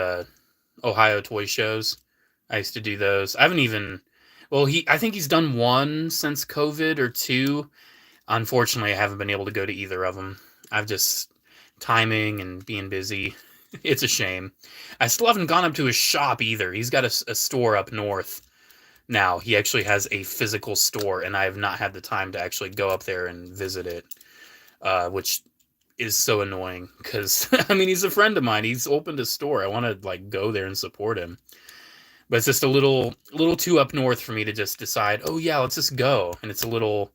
[SPEAKER 1] Ohio toy shows. I used to do those. I haven't even, well, I think he's done one since COVID or two. Unfortunately, I haven't been able to go to either of them. I've just timing and being busy. It's a shame. I still haven't gone up to his shop either. He's got a store up north now. He actually has a physical store, and I have not had the time to actually go up there and visit it, which is so annoying because, I mean, he's a friend of mine. He's opened a store. I want to like go there and support him. But it's just a little too up north for me to just decide, oh yeah, let's just go. And it's a little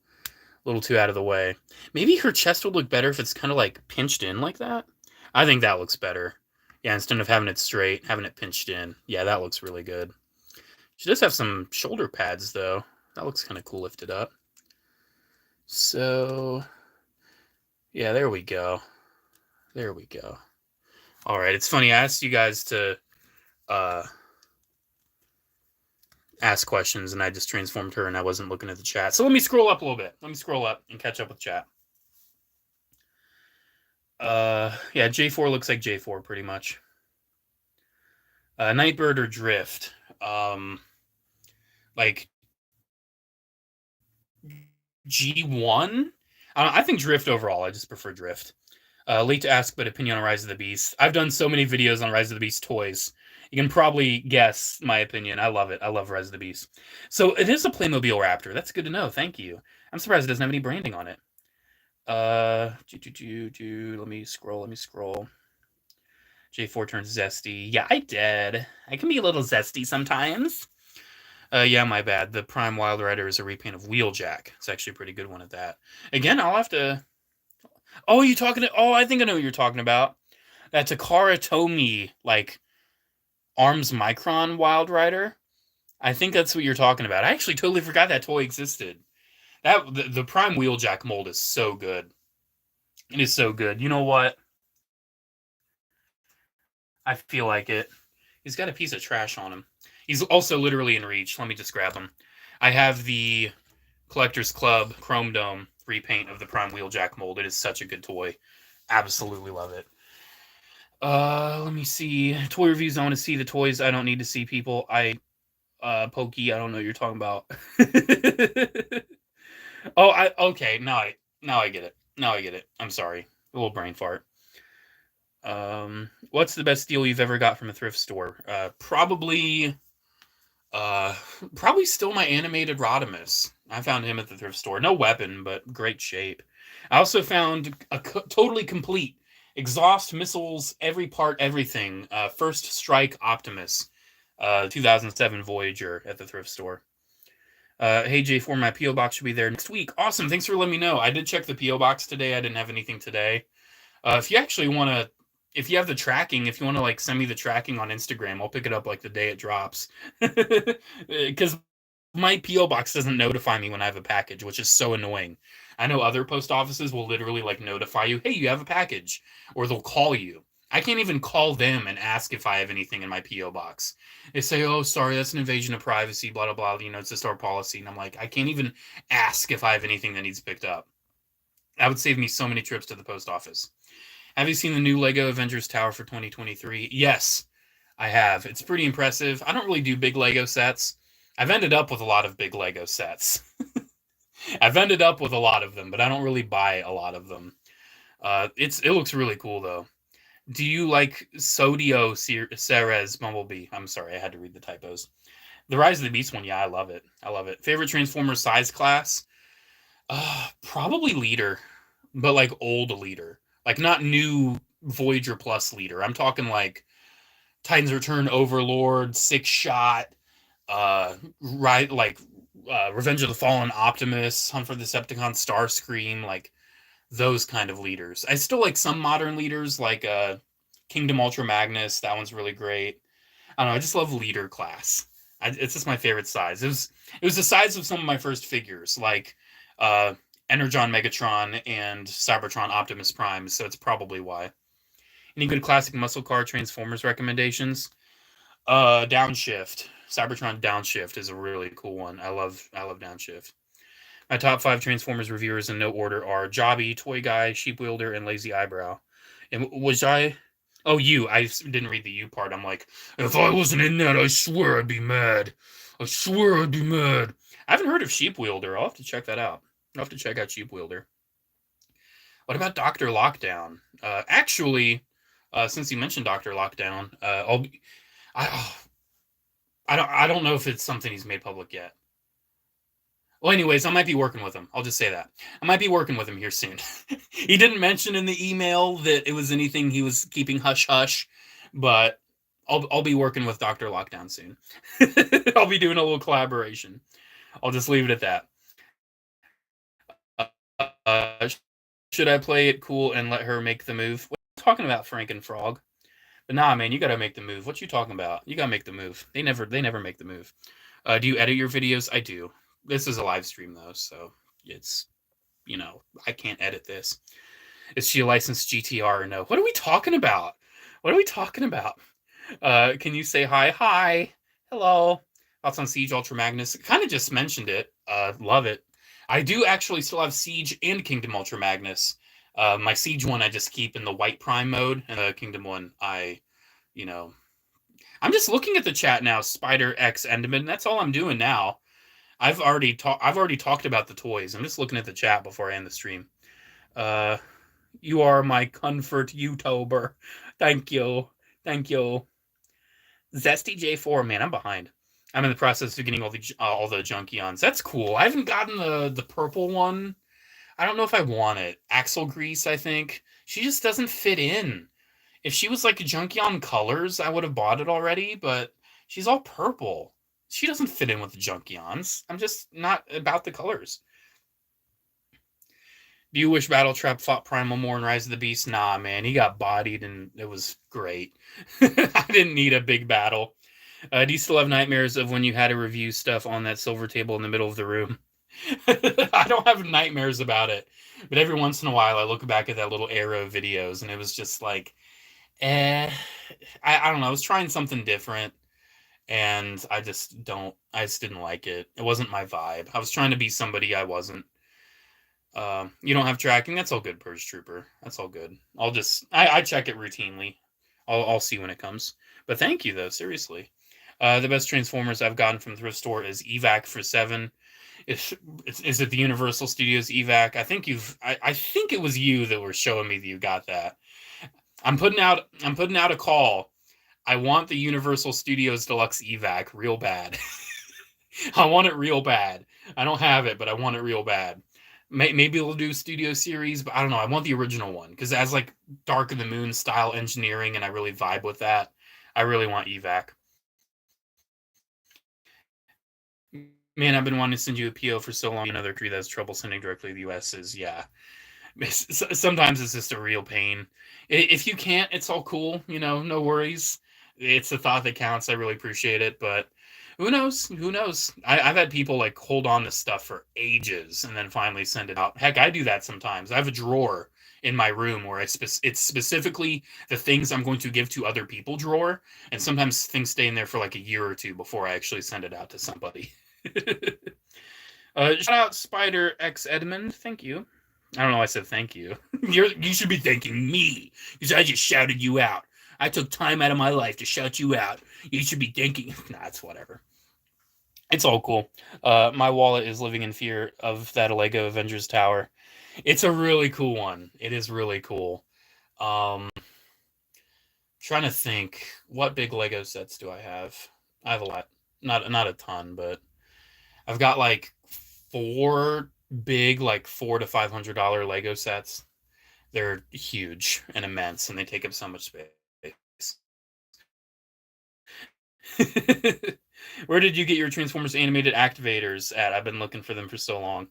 [SPEAKER 1] too out of the way. Maybe her chest would look better if it's kind of like pinched in like that. I think that looks better. Yeah, instead of having it straight, having it pinched in. Yeah, that looks really good. She does have some shoulder pads, though. That looks kind of cool lifted up. So, yeah, there we go. There we go. All right, it's funny. I asked you guys to ask questions, and I just transformed her, and I wasn't looking at the chat. So let me scroll up a little bit. Let me scroll up and catch up with chat. Yeah, J4 looks like J4 pretty much. Nightbird or Drift. Like G1? I think Drift overall. I just prefer Drift. Late to ask, but opinion on Rise of the Beast. I've done so many videos on Rise of the Beast toys. You can probably guess my opinion. I love it. I love Rise of the Beast. So it is a Playmobil Raptor. That's good to know. Thank you. I'm surprised it doesn't have any branding on it. Let me scroll. J4 turns zesty. Yeah, I did. I can be a little zesty sometimes. Yeah, my bad. The Prime Wild Rider is a repaint of Wheeljack. It's actually a pretty good one at that. Again, I'll have to... Oh, you talking to... Oh, I think I know what you're talking about. That Takara Tomy, like, Arms Micron Wild Rider. I think that's what you're talking about. I actually totally forgot that toy existed. The Prime Wheeljack mold is so good. It is so good. You know what? I feel like it. He's got a piece of trash on him. He's also literally in reach. Let me just grab him. I have the Collector's Club Chrome Dome repaint of the Prime Wheeljack mold. It is such a good toy. Absolutely love it. Let me see. Toy reviews. I want to see the toys. I don't need to see people. Pokey, I don't know what you're talking about. Okay. Now I get it. Now I get it. I'm sorry. A little brain fart. What's the best deal you've ever got from a thrift store? Probably still my animated Rodimus. I found him at the thrift store. No weapon, but great shape. I also found a totally complete exhaust, missiles, every part, everything. First Strike Optimus, 2007 Voyager at the thrift store. Hey J4, my P.O. box should be there next week. Awesome, thanks for letting me know. I did check the P.O. box today. I didn't have anything today. If you actually want to, if you have the tracking, if you want to like send me the tracking on Instagram, I'll pick it up like the day it drops. Because my P.O. box doesn't notify me when I have a package, which is so annoying. I know other post offices will literally like notify you, hey, you have a package, or they'll call you. I can't even call them and ask if I have anything in my P.O. box. They say, oh, sorry, that's an invasion of privacy, blah, blah, blah. You know, it's just our policy. And I'm like, I can't even ask if I have anything that needs picked up. That would save me so many trips to the post office. Have you seen the new Lego Avengers Tower for 2023? Yes, I have. It's pretty impressive. I don't really do big Lego sets. I've ended up with a lot of big Lego sets. I've ended up with a lot of them, but I don't really buy a lot of them. It looks really cool, though. Do you like Sodio Ceres Bumblebee? I'm sorry, I had to read the typos. The Rise of the Beast one, yeah, I love it. I love it. Favorite Transformers size class? Probably Leader, but like old Leader. Like not new Voyager Plus Leader. I'm talking like Titans Return Overlord, Six Shot, right, like Revenge of the Fallen Optimus, Hunt for the Decepticon, Starscream, like those kind of leaders. I still like some modern leaders, like Kingdom Ultra Magnus. That one's really great. I don't know. I just love leader class. It's just my favorite size. It was the size of some of my first figures, like Energon Megatron and Cybertron Optimus Prime. So it's probably why. Any good classic muscle car Transformers recommendations? Downshift. Cybertron Downshift is a really cool one. I love Downshift. My top 5 Transformers reviewers in no order are Jobby, Toy Guy, Sheep Wielder, and Lazy Eyebrow. And was I? Oh, you. I didn't read the you part. I'm like, if I wasn't in that, I swear I'd be mad. I swear I'd be mad. I haven't heard of Sheep Wielder. I'll have to check that out. I'll have to check out Sheep Wielder. What about Dr. Lockdown? Actually, since you mentioned Dr. Lockdown, I don't know if it's something he's made public yet. Well, anyways, I might be working with him. I'll just say that. I might be working with him here soon. He didn't mention in the email that it was anything he was keeping hush-hush, but I'll be working with Dr. Lockdown soon. I'll be doing a little collaboration. I'll just leave it at that. Should I play it cool and let her make the move? What are you talking about, Frankenfrog? But nah, man, you gotta make the move. What you talking about? You gotta make the move. They never make the move. Do you edit your videos? I do. This is a live stream, though, so it's, you know, I can't edit this. Is she a licensed GTR or no? What are we talking about? What are we talking about? Can you say hi? Hi. Hello. Thoughts on Siege Ultra Magnus? Kind of just mentioned it. Love it. I do actually still have Siege and Kingdom Ultra Magnus. My Siege one I just keep in the white prime mode, and the Kingdom one I'm just looking at the chat now. Spider X Enderman. That's all I'm doing now. I've already talked about the toys. I'm just looking at the chat before I end the stream. You are my comfort YouTuber. Thank you. Zesty J4, man, I'm behind. I'm in the process of getting all the Junkions. That's cool. I haven't gotten the purple one. I don't know if I want it. Axle Grease, I think. She just doesn't fit in. If she was like a Junkion colors, I would have bought it already, but she's all purple. She doesn't fit in with the Junkions. I'm just not about the colors. Do you wish Battletrap fought Primal more in Rise of the Beast? Nah, man. He got bodied, and it was great. I didn't need a big battle. Do you still have nightmares of when you had to review stuff on that silver table in the middle of the room? I don't have nightmares about it. But every once in a while, I look back at that little Arrow videos, and it was just like, I don't know. I was trying something different. And I just didn't like it. It wasn't my vibe. I was trying to be somebody I wasn't. You don't have tracking? That's all good, Purge Trooper. That's all good. I check it routinely. I'll see when it comes. But thank you, though, seriously. The best Transformers I've gotten from Thrift Store is Evac for 7. Is it the Universal Studios Evac? I think it was you that were showing me that you got that. I'm putting out a call. I want the Universal Studios Deluxe Evac real bad. I want it real bad. I don't have it, but I want it real bad. Maybe we'll do Studio Series, but I don't know. I want the original one because it has like Dark of the Moon style engineering, and I really vibe with that. I really want Evac. Man, I've been wanting to send you a PO for so long. Another country that has trouble sending directly to the US is, yeah. Sometimes it's just a real pain. If you can't, it's all cool. No worries. It's the thought that counts. I really appreciate it. But Who knows? Who knows? I've had people like hold on to stuff for ages and then finally send it out. Heck, I do that sometimes. I have a drawer in my room where it's specifically the things I'm going to give to other people drawer, and sometimes things stay in there for like a year or two before I actually send it out to somebody. Shout out Spider X Edmund. Thank you. I don't know why I said thank you. You should be thanking me because I just shouted you out. I took time out of my life to shout you out. You should be thanking. Nah, it's whatever. It's all cool. My wallet is living in fear of that Lego Avengers Tower. It's a really cool one. It is really cool. Trying to think, what big Lego sets do I have? I have a lot. Not a ton, but I've got like 4 big, like $400 to $500 Lego sets. They're huge and immense, and they take up so much space. Where did you get your Transformers animated activators at? I've been looking for them for so long.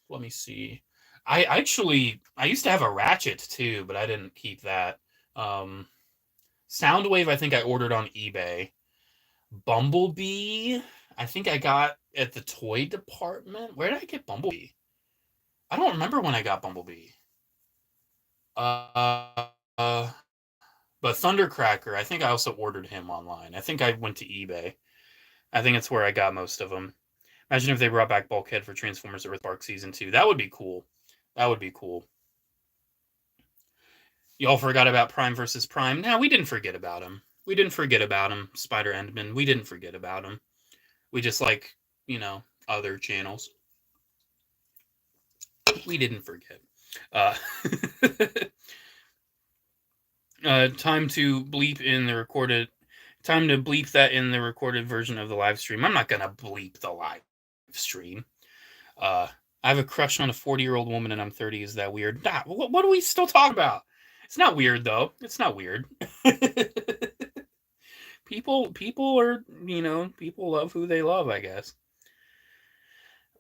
[SPEAKER 1] Let me see. I used to have a Ratchet too, but I didn't keep that. Soundwave, I think I ordered on eBay. Bumblebee, I think I got at the toy department. Where did I get Bumblebee? I don't remember when I got Bumblebee. But Thundercracker, I think I also ordered him online. I think I went to eBay. I think it's where I got most of them. Imagine if they brought back Bulkhead for Transformers Earthspark Season 2. That would be cool. That would be cool. Y'all forgot about Prime versus Prime? Nah, we didn't forget about him. We didn't forget about him, Spider Endman. We didn't forget about him. We just like, other channels. We didn't forget. Time to bleep that in the recorded version of the live stream. I'm not gonna bleep the live stream. I have a crush on a 40-year-old woman and I'm 30. Is that weird? Nah, what do we still talk about? It's not weird though. It's not weird. People are, people love who they love, I guess.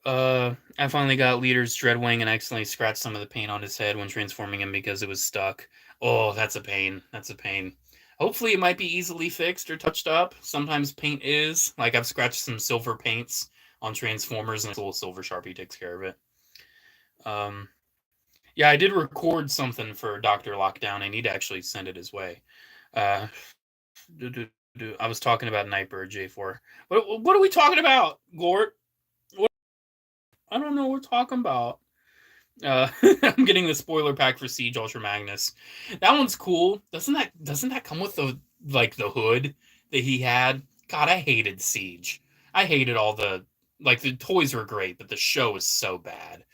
[SPEAKER 1] I finally got Leader's Dreadwing and accidentally scratched some of the paint on his head when transforming him because it was stuck. Oh, that's a pain. That's a pain. Hopefully it might be easily fixed or touched up. Sometimes paint is. Like, I've scratched some silver paints on Transformers and a little silver Sharpie takes care of it. Yeah, I did record something for Dr. Lockdown. I need to actually send it his way. I was talking about Nightbird, J4. What are we talking about, Gort? I don't know what we're talking about. I'm getting the spoiler pack for Siege Ultra Magnus. That one's cool. Doesn't that come with the hood that he had? God, I hated Siege. I hated all the toys were great, but the show was so bad.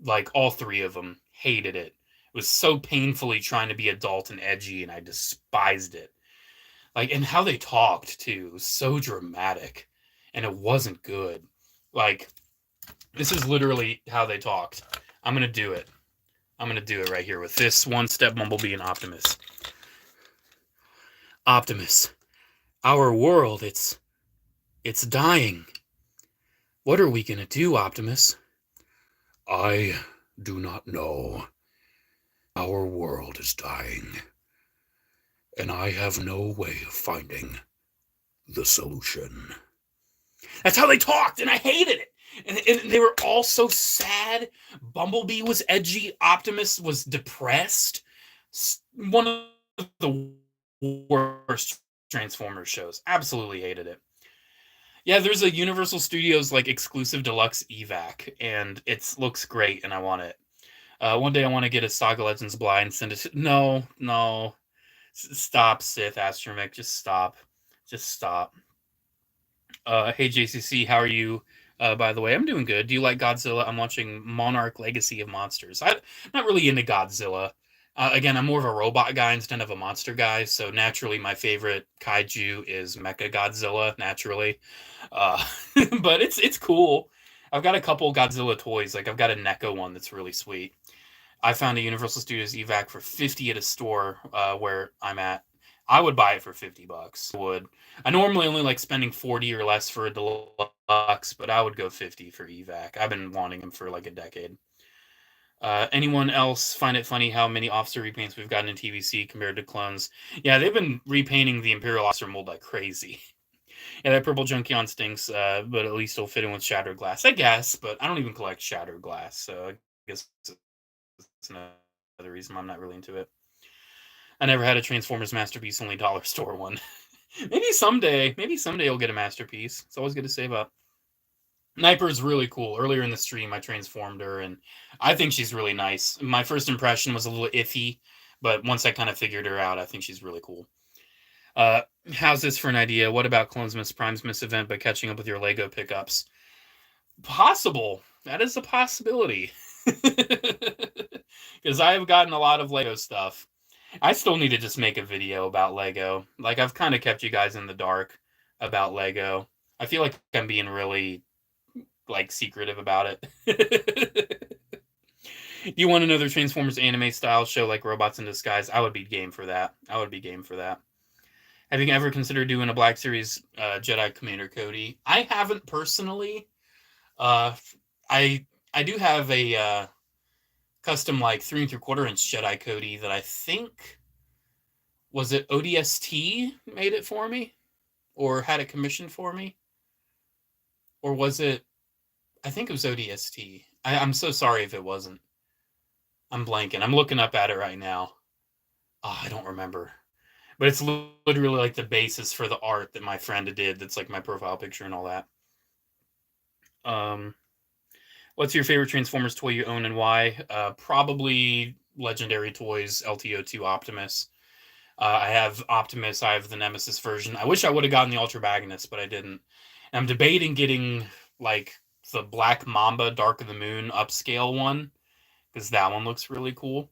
[SPEAKER 1] Like, all 3 of them, hated it. It was so painfully trying to be adult and edgy, and I despised it. Like, and how they talked too was so dramatic, and it wasn't good. Like, this is literally how they talked. I'm going to do it. I'm going to do it right here with this one-step Bumblebee and Optimus. Optimus, our world, it's dying. What are we going to do, Optimus? I do not know. Our world is dying, and I have no way of finding the solution. That's how they talked, and I hated it. And they were all so sad. Bumblebee was edgy. Optimus was depressed. One of the worst Transformers shows. Absolutely hated it. Yeah, there's a Universal Studios exclusive deluxe evac, and it looks great, and I want it. One day I want to get a Saga Legends blind. Send it. No. Stop, Sith Astromech. Just stop. Hey JCC, how are you? By the way, I'm doing good. Do you like Godzilla? I'm watching Monarch Legacy of Monsters. I'm not really into Godzilla. Again, I'm more of a robot guy instead of a monster guy, so naturally my favorite kaiju is Mecha Godzilla, naturally. But it's cool. I've got a couple Godzilla toys. I've got a NECA one that's really sweet. I found a Universal Studios evac for $50 at a store where I'm at. I would buy it for $50. I normally only like spending $40 or less for a deluxe, but I would go $50 for evac. I've been wanting them for a decade. Anyone else find it funny how many officer repaints we've gotten in TVC compared to clones? Yeah, they've been repainting the Imperial officer mold like crazy. Yeah, that purple Junkion stinks, but at least it'll fit in with shattered glass, I guess. But I don't even collect shattered glass, so I guess it's another reason I'm not really into it. I never had a Transformers Masterpiece, only dollar store one. Maybe someday you'll get a Masterpiece. It's always good to save up. Nightbird's really cool. Earlier in the stream, I transformed her, and I think she's really nice. My first impression was a little iffy, but once I kind of figured her out, I think she's really cool. How's this for an idea? What about Clonesmith's Prime's Miss event, but catching up with your Lego pickups? Possible. That is a possibility. Because I have gotten a lot of Lego stuff. I still need to just make a video about Lego. Like, I've kind of kept you guys in the dark about Lego. I feel like I'm being really, like, secretive about it. Do you want another Transformers anime style show like Robots in Disguise? I would be game for that. Have you ever considered doing a Black Series Jedi Commander Cody? I haven't personally. I do have a custom like 3 3/4 inch Jedi Cody that I think was it ODST made it for me, or had it commissioned for me, or was it? I think it was ODST. I'm so sorry if it wasn't. I'm blanking. I'm looking up at it right now. Oh, I don't remember. But it's literally like the basis for the art that my friend did. That's like my profile picture and all that. What's your favorite Transformers toy you own and why? Probably Legendary Toys LTO2 Optimus. I have Optimus. I have the Nemesis version. I wish I would have gotten the Ultra Magnus, but I didn't. And I'm debating getting like the Black Mamba Dark of the Moon upscale one, because that one looks really cool.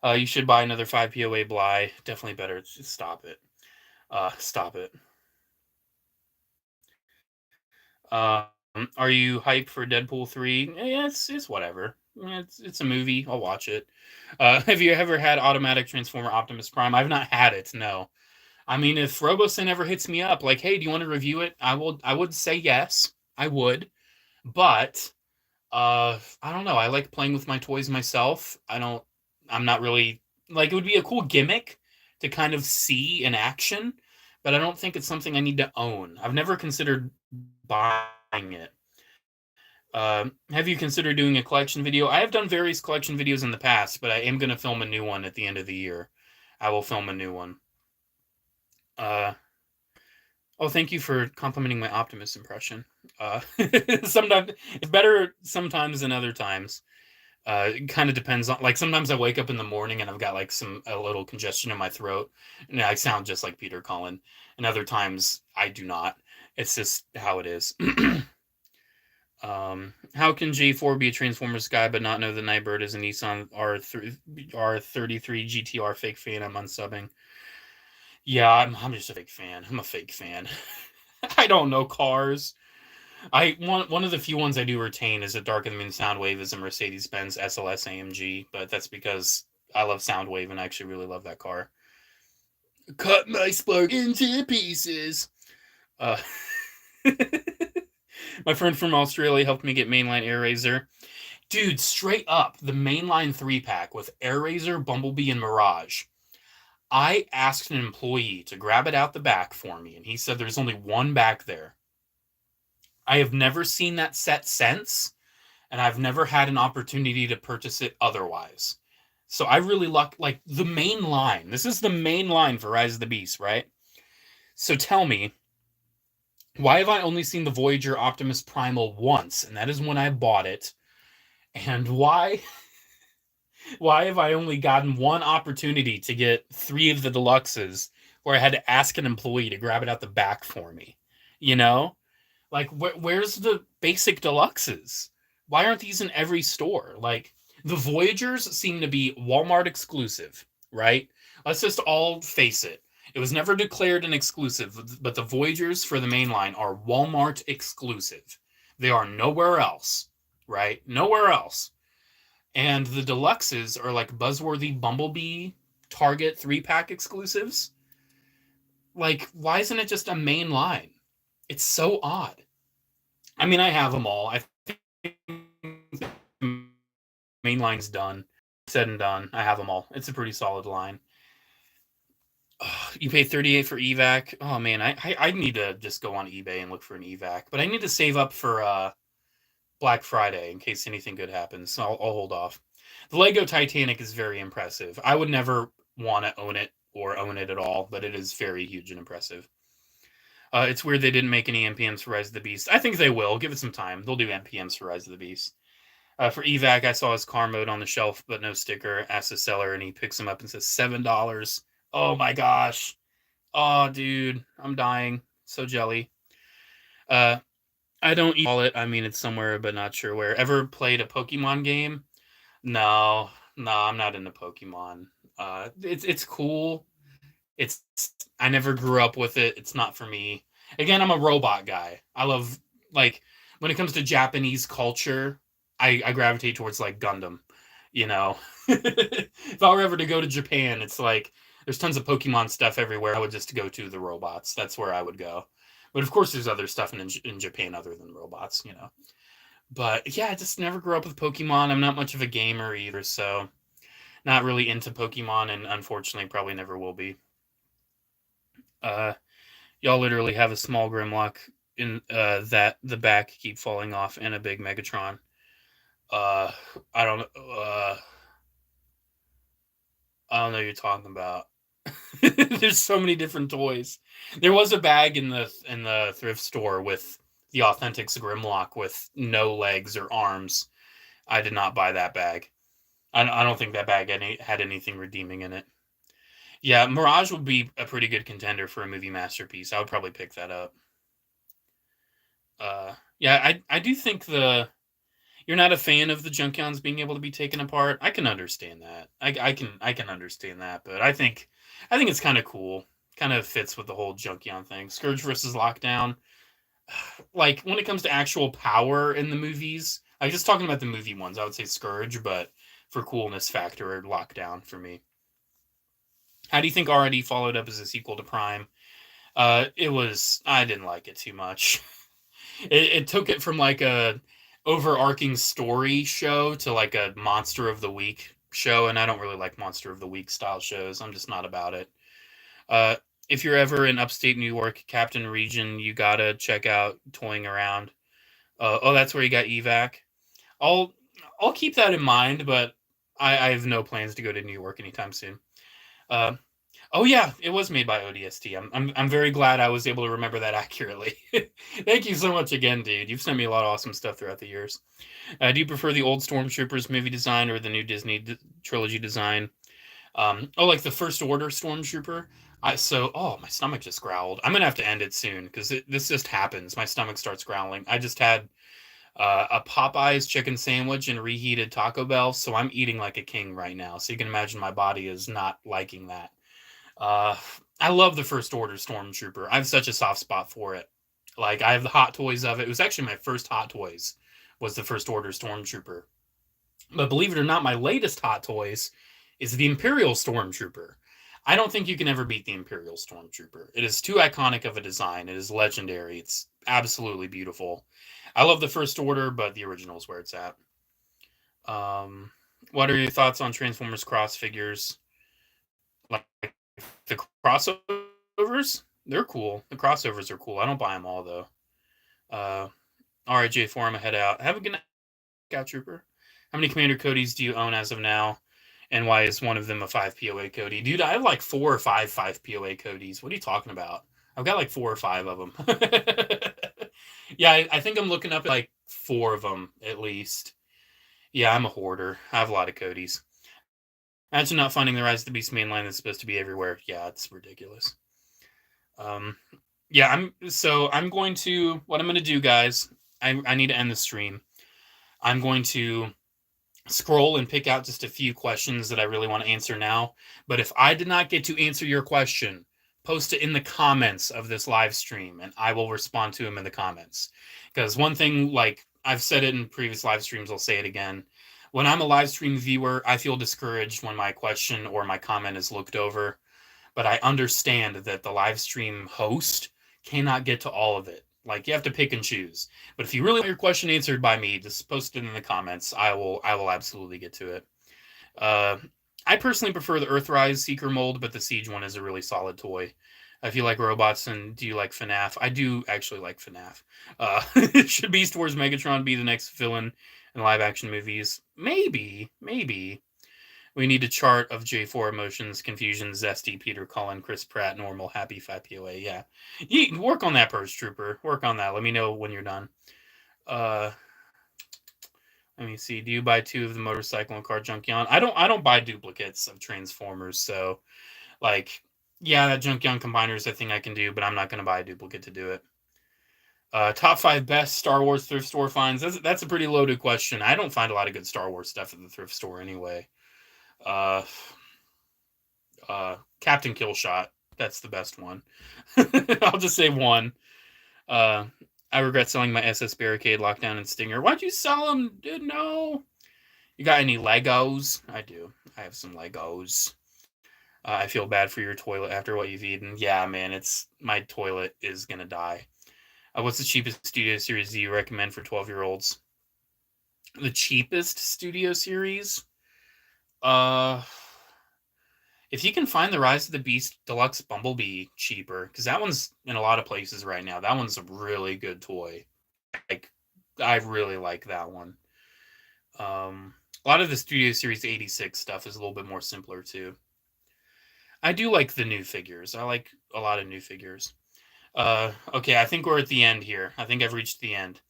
[SPEAKER 1] You should buy another 5 POA Bly. Definitely better. Just stop it. Stop it. Are you hyped for Deadpool 3? Yeah, it's whatever. It's a movie. I'll watch it. Have you ever had automatic Transformer Optimus Prime? I've not had it, no. I mean, if Robosin ever hits me up, like, hey, do you want to review it? I would say yes. I would. But I don't know. I like playing with my toys myself. I'm not really like, it would be a cool gimmick to kind of see in action, but I don't think it's something I need to own. I've never considered buying it. Have you considered doing a collection video? I have done various collection videos in the past, but I am going to film a new one at the end of the year. I will film a new one. Oh, thank you for complimenting my Optimus impression. Sometimes it's better sometimes than other times. It kind of depends on, like, sometimes I wake up in the morning and I've got like a little congestion in my throat and I sound just like Peter Cullen, and other times I do not. It's just how it is. How can J4 be a Transformers guy but not know the Nightbird is a Nissan R33 GTR fake fan? I'm unsubbing. Yeah, I'm just a fake fan. I'm a fake fan. I don't know cars. One of the few ones I do retain is a Dark of the Moon Soundwave is a Mercedes-Benz SLS AMG, but that's because I love Soundwave and I actually really love that car. Cut my spark into pieces. My friend from Australia helped me get Mainline AirRaiser. Dude, straight up, the Mainline 3-pack with AirRaiser, Bumblebee, and Mirage. I asked an employee to grab it out the back for me, and he said there's only one back there. I have never seen that set since, and I've never had an opportunity to purchase it otherwise. So I really like the main line. This is the main line for Rise of the Beast, right? So tell me, why have I only seen the Voyager Optimus Primal once? And that is when I bought it. And why have I only gotten one opportunity to get 3 of the deluxes where I had to ask an employee to grab it out the back for me? You know? Like, where's the basic deluxes? Why aren't these in every store? Like, the Voyagers seem to be Walmart exclusive, right? Let's just all face it. It was never declared an exclusive, but the Voyagers for the main line are Walmart exclusive. They are nowhere else, right? Nowhere else. And the deluxes are like buzzworthy Bumblebee Target 3-pack exclusives. Like, why isn't it just a main line? It's so odd. I mean, I have them all. I think the main line's done. Said and done. I have them all. It's a pretty solid line. You pay 38 for evac. Oh man, I need to just go on eBay and look for an evac, but I need to save up for Black Friday in case anything good happens. So I'll hold off. The Lego Titanic is very impressive. I would never want to own it or own it at all, but it is very huge and impressive. It's weird they didn't make any NPMs for Rise of the Beast. I think they will. Give it some time. They'll do NPMs for Rise of the Beast. For evac, I saw his car mode on the shelf, but no sticker. Asked the seller, and he picks him up and says $7. Oh my gosh. Oh, dude, I'm dying. So jelly. I don't call it. I mean, it's somewhere, but not sure where. Ever played a Pokemon game? No, I'm not into Pokemon. It's cool. It's I never grew up with it. It's not for me. Again, I'm a robot guy. I love, like, when it comes to Japanese culture, I gravitate towards like Gundam. You know, if I were ever to go to Japan, it's like there's tons of Pokemon stuff everywhere. I would just go to the robots. That's where I would go. But of course, there's other stuff in Japan other than robots. You know. But yeah, I just never grew up with Pokemon. I'm not much of a gamer either, so not really into Pokemon, and unfortunately, probably never will be. Y'all literally have a small Grimlock in that the back keep falling off and a big Megatron. I don't I don't know what you're talking about. There's so many different toys. There was a bag in the thrift store with the authentic Grimlock with no legs or arms. I did not buy that bag. I don't think that bag had anything redeeming in it. Yeah, Mirage would be a pretty good contender for a movie masterpiece. I would probably pick that up. Yeah, I do think you're not a fan of the Junkions being able to be taken apart. I can understand that. I can understand that, but I think it's kind of cool. Kind of fits with the whole Junkion thing. Scourge versus Lockdown. Like, when it comes to actual power in the movies, I'm just talking about the movie ones. I would say Scourge, but for coolness factor, Lockdown for me. How do you think R&D followed up as a sequel to Prime? I didn't like it too much. It took it from like a overarching story show to like a Monster of the Week show, and I don't really like Monster of the Week style shows. I'm just not about it. If you're ever in upstate New York, Captain Region, you gotta check out Toying Around. That's where you got evac. I'll keep that in mind, but I have no plans to go to New York anytime soon. Oh yeah, it was made by ODST. I'm very glad I was able to remember that accurately. Thank you so much again, dude. You've sent me a lot of awesome stuff throughout the years. Do you prefer the old Stormtroopers movie design or the new Disney trilogy design? Like the First Order Stormtrooper. My stomach just growled. I'm gonna have to end it soon because this just happens. My stomach starts growling. I just had a Popeyes chicken sandwich and reheated Taco Bell, so I'm eating like a king right now. So you can imagine my body is not liking that. I love the First Order Stormtrooper. I have such a soft spot for it. Like, I have the Hot Toys of it. It was actually my first Hot Toys was the First Order Stormtrooper. But believe it or not, my latest Hot Toys is the Imperial Stormtrooper. I don't think you can ever beat the Imperial Stormtrooper. It is too iconic of a design. It is legendary. It's absolutely beautiful. I love the First Order, but the original is where it's at. What are your thoughts on Transformers cross figures? Like the crossovers? They're cool. The crossovers are cool. I don't buy them all, though. RIJ Forum, head out. Have a good night, Scout Trooper. How many Commander Codys do you own as of now? And why is one of them a 5 POA Cody? Dude, I have like 4 or 5 POA Codys. What are you talking about? I've got like 4 or 5 of them. Yeah, I think I'm looking up at like 4 of them at least. Yeah, I'm a hoarder. I have a lot of Codys. Imagine not finding the Rise of the Beast mainline that's supposed to be everywhere. Yeah, it's ridiculous. Yeah, what I'm going to do, guys, I need to end the stream. I'm going to scroll and pick out just a few questions that I really want to answer now. But if I did not get to answer your question, post it in the comments of this live stream, and I will respond to them in the comments. Because one thing, like I've said it in previous live streams, I'll say it again. When I'm a live stream viewer, I feel discouraged when my question or my comment is looked over. But I understand that the live stream host cannot get to all of it. Like, you have to pick and choose. But if you really want your question answered by me, just post it in the comments. I will absolutely get to it. I personally prefer the Earthrise Seeker mold, but the Siege one is a really solid toy. If you like robots, and do you like FNAF? I do actually like FNAF. Should Beast Wars Megatron be the next villain in live-action movies? Maybe. We need a chart of J4 emotions: confusion, zesty, Peter Cullen, Chris Pratt, normal, happy, fat POA. Yeah. Work on that, Purge Trooper. Work on that. Let me know when you're done. Let me see. Do you buy 2 of the motorcycle and car Junkion? I don't buy duplicates of Transformers, so like, yeah, that Junkion combiner is a thing I can do, but I'm not going to buy a duplicate to do it. Top 5 best Star Wars thrift store finds. That's a pretty loaded question. I don't find a lot of good Star Wars stuff at the thrift store anyway. Captain Killshot. That's the best one. I'll just say 1. I regret selling my SS Barricade, Lockdown, and Stinger. Why'd you sell them? Dude, no. You got any Legos? I do. I have some Legos. I feel bad for your toilet after what you've eaten. Yeah, man, my toilet is gonna die. What's the cheapest Studio Series do you recommend for 12-year-olds? The cheapest Studio Series? If you can find the Rise of the Beast Deluxe Bumblebee cheaper, because that one's in a lot of places right now. That one's a really good toy. Like, I really like that one. A lot of the Studio Series 86 stuff is a little bit more simpler too. I do like the new figures. I like a lot of new figures. Okay, I think we're at the end here. I think I've reached the end.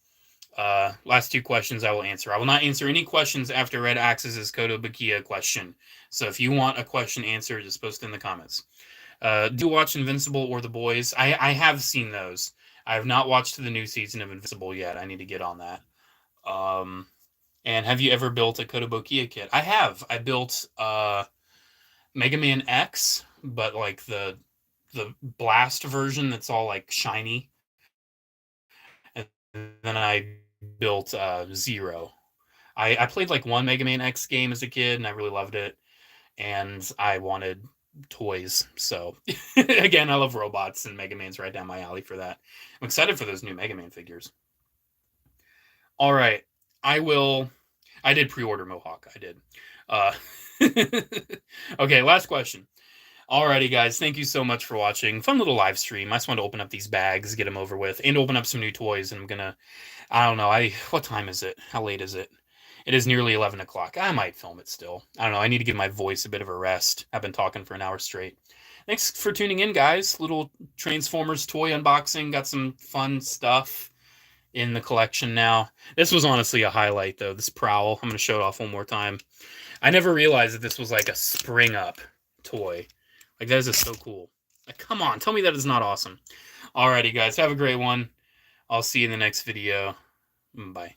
[SPEAKER 1] Last 2 questions I will answer. I will not answer any questions after Red Axe's Kotobukiya question. So if you want a question answered, just post it in the comments. Do you watch Invincible or The Boys? I have seen those. I have not watched the new season of Invincible yet. I need to get on that. And have you ever built a Kotobukiya kit? I have. I built Mega Man X, but like the blast version that's all like shiny. And then I built Zero. I played like 1 Mega Man X game as a kid, and I really loved it. And I wanted toys. So again, I love robots, and Mega Man's right down my alley for that. I'm excited for those new Mega Man figures. All right. I did pre-order Mohawk. I did. Okay, last question. Alrighty, guys, thank you so much for watching. Fun little live stream. I just wanted to open up these bags, get them over with, and open up some new toys. And I'm gonna, I don't know, what time is it? How late is it? It is nearly 11 o'clock. I might film it still. I don't know. I need to give my voice a bit of a rest. I've been talking for an hour straight. Thanks for tuning in, guys. Little Transformers toy unboxing. Got some fun stuff in the collection now. This was honestly a highlight, though. This Prowl. I'm going to show it off one more time. I never realized that this was like a spring-up toy. Like, that is just so cool. Like, come on. Tell me that is not awesome. Alrighty, guys. Have a great one. I'll see you in the next video. Bye.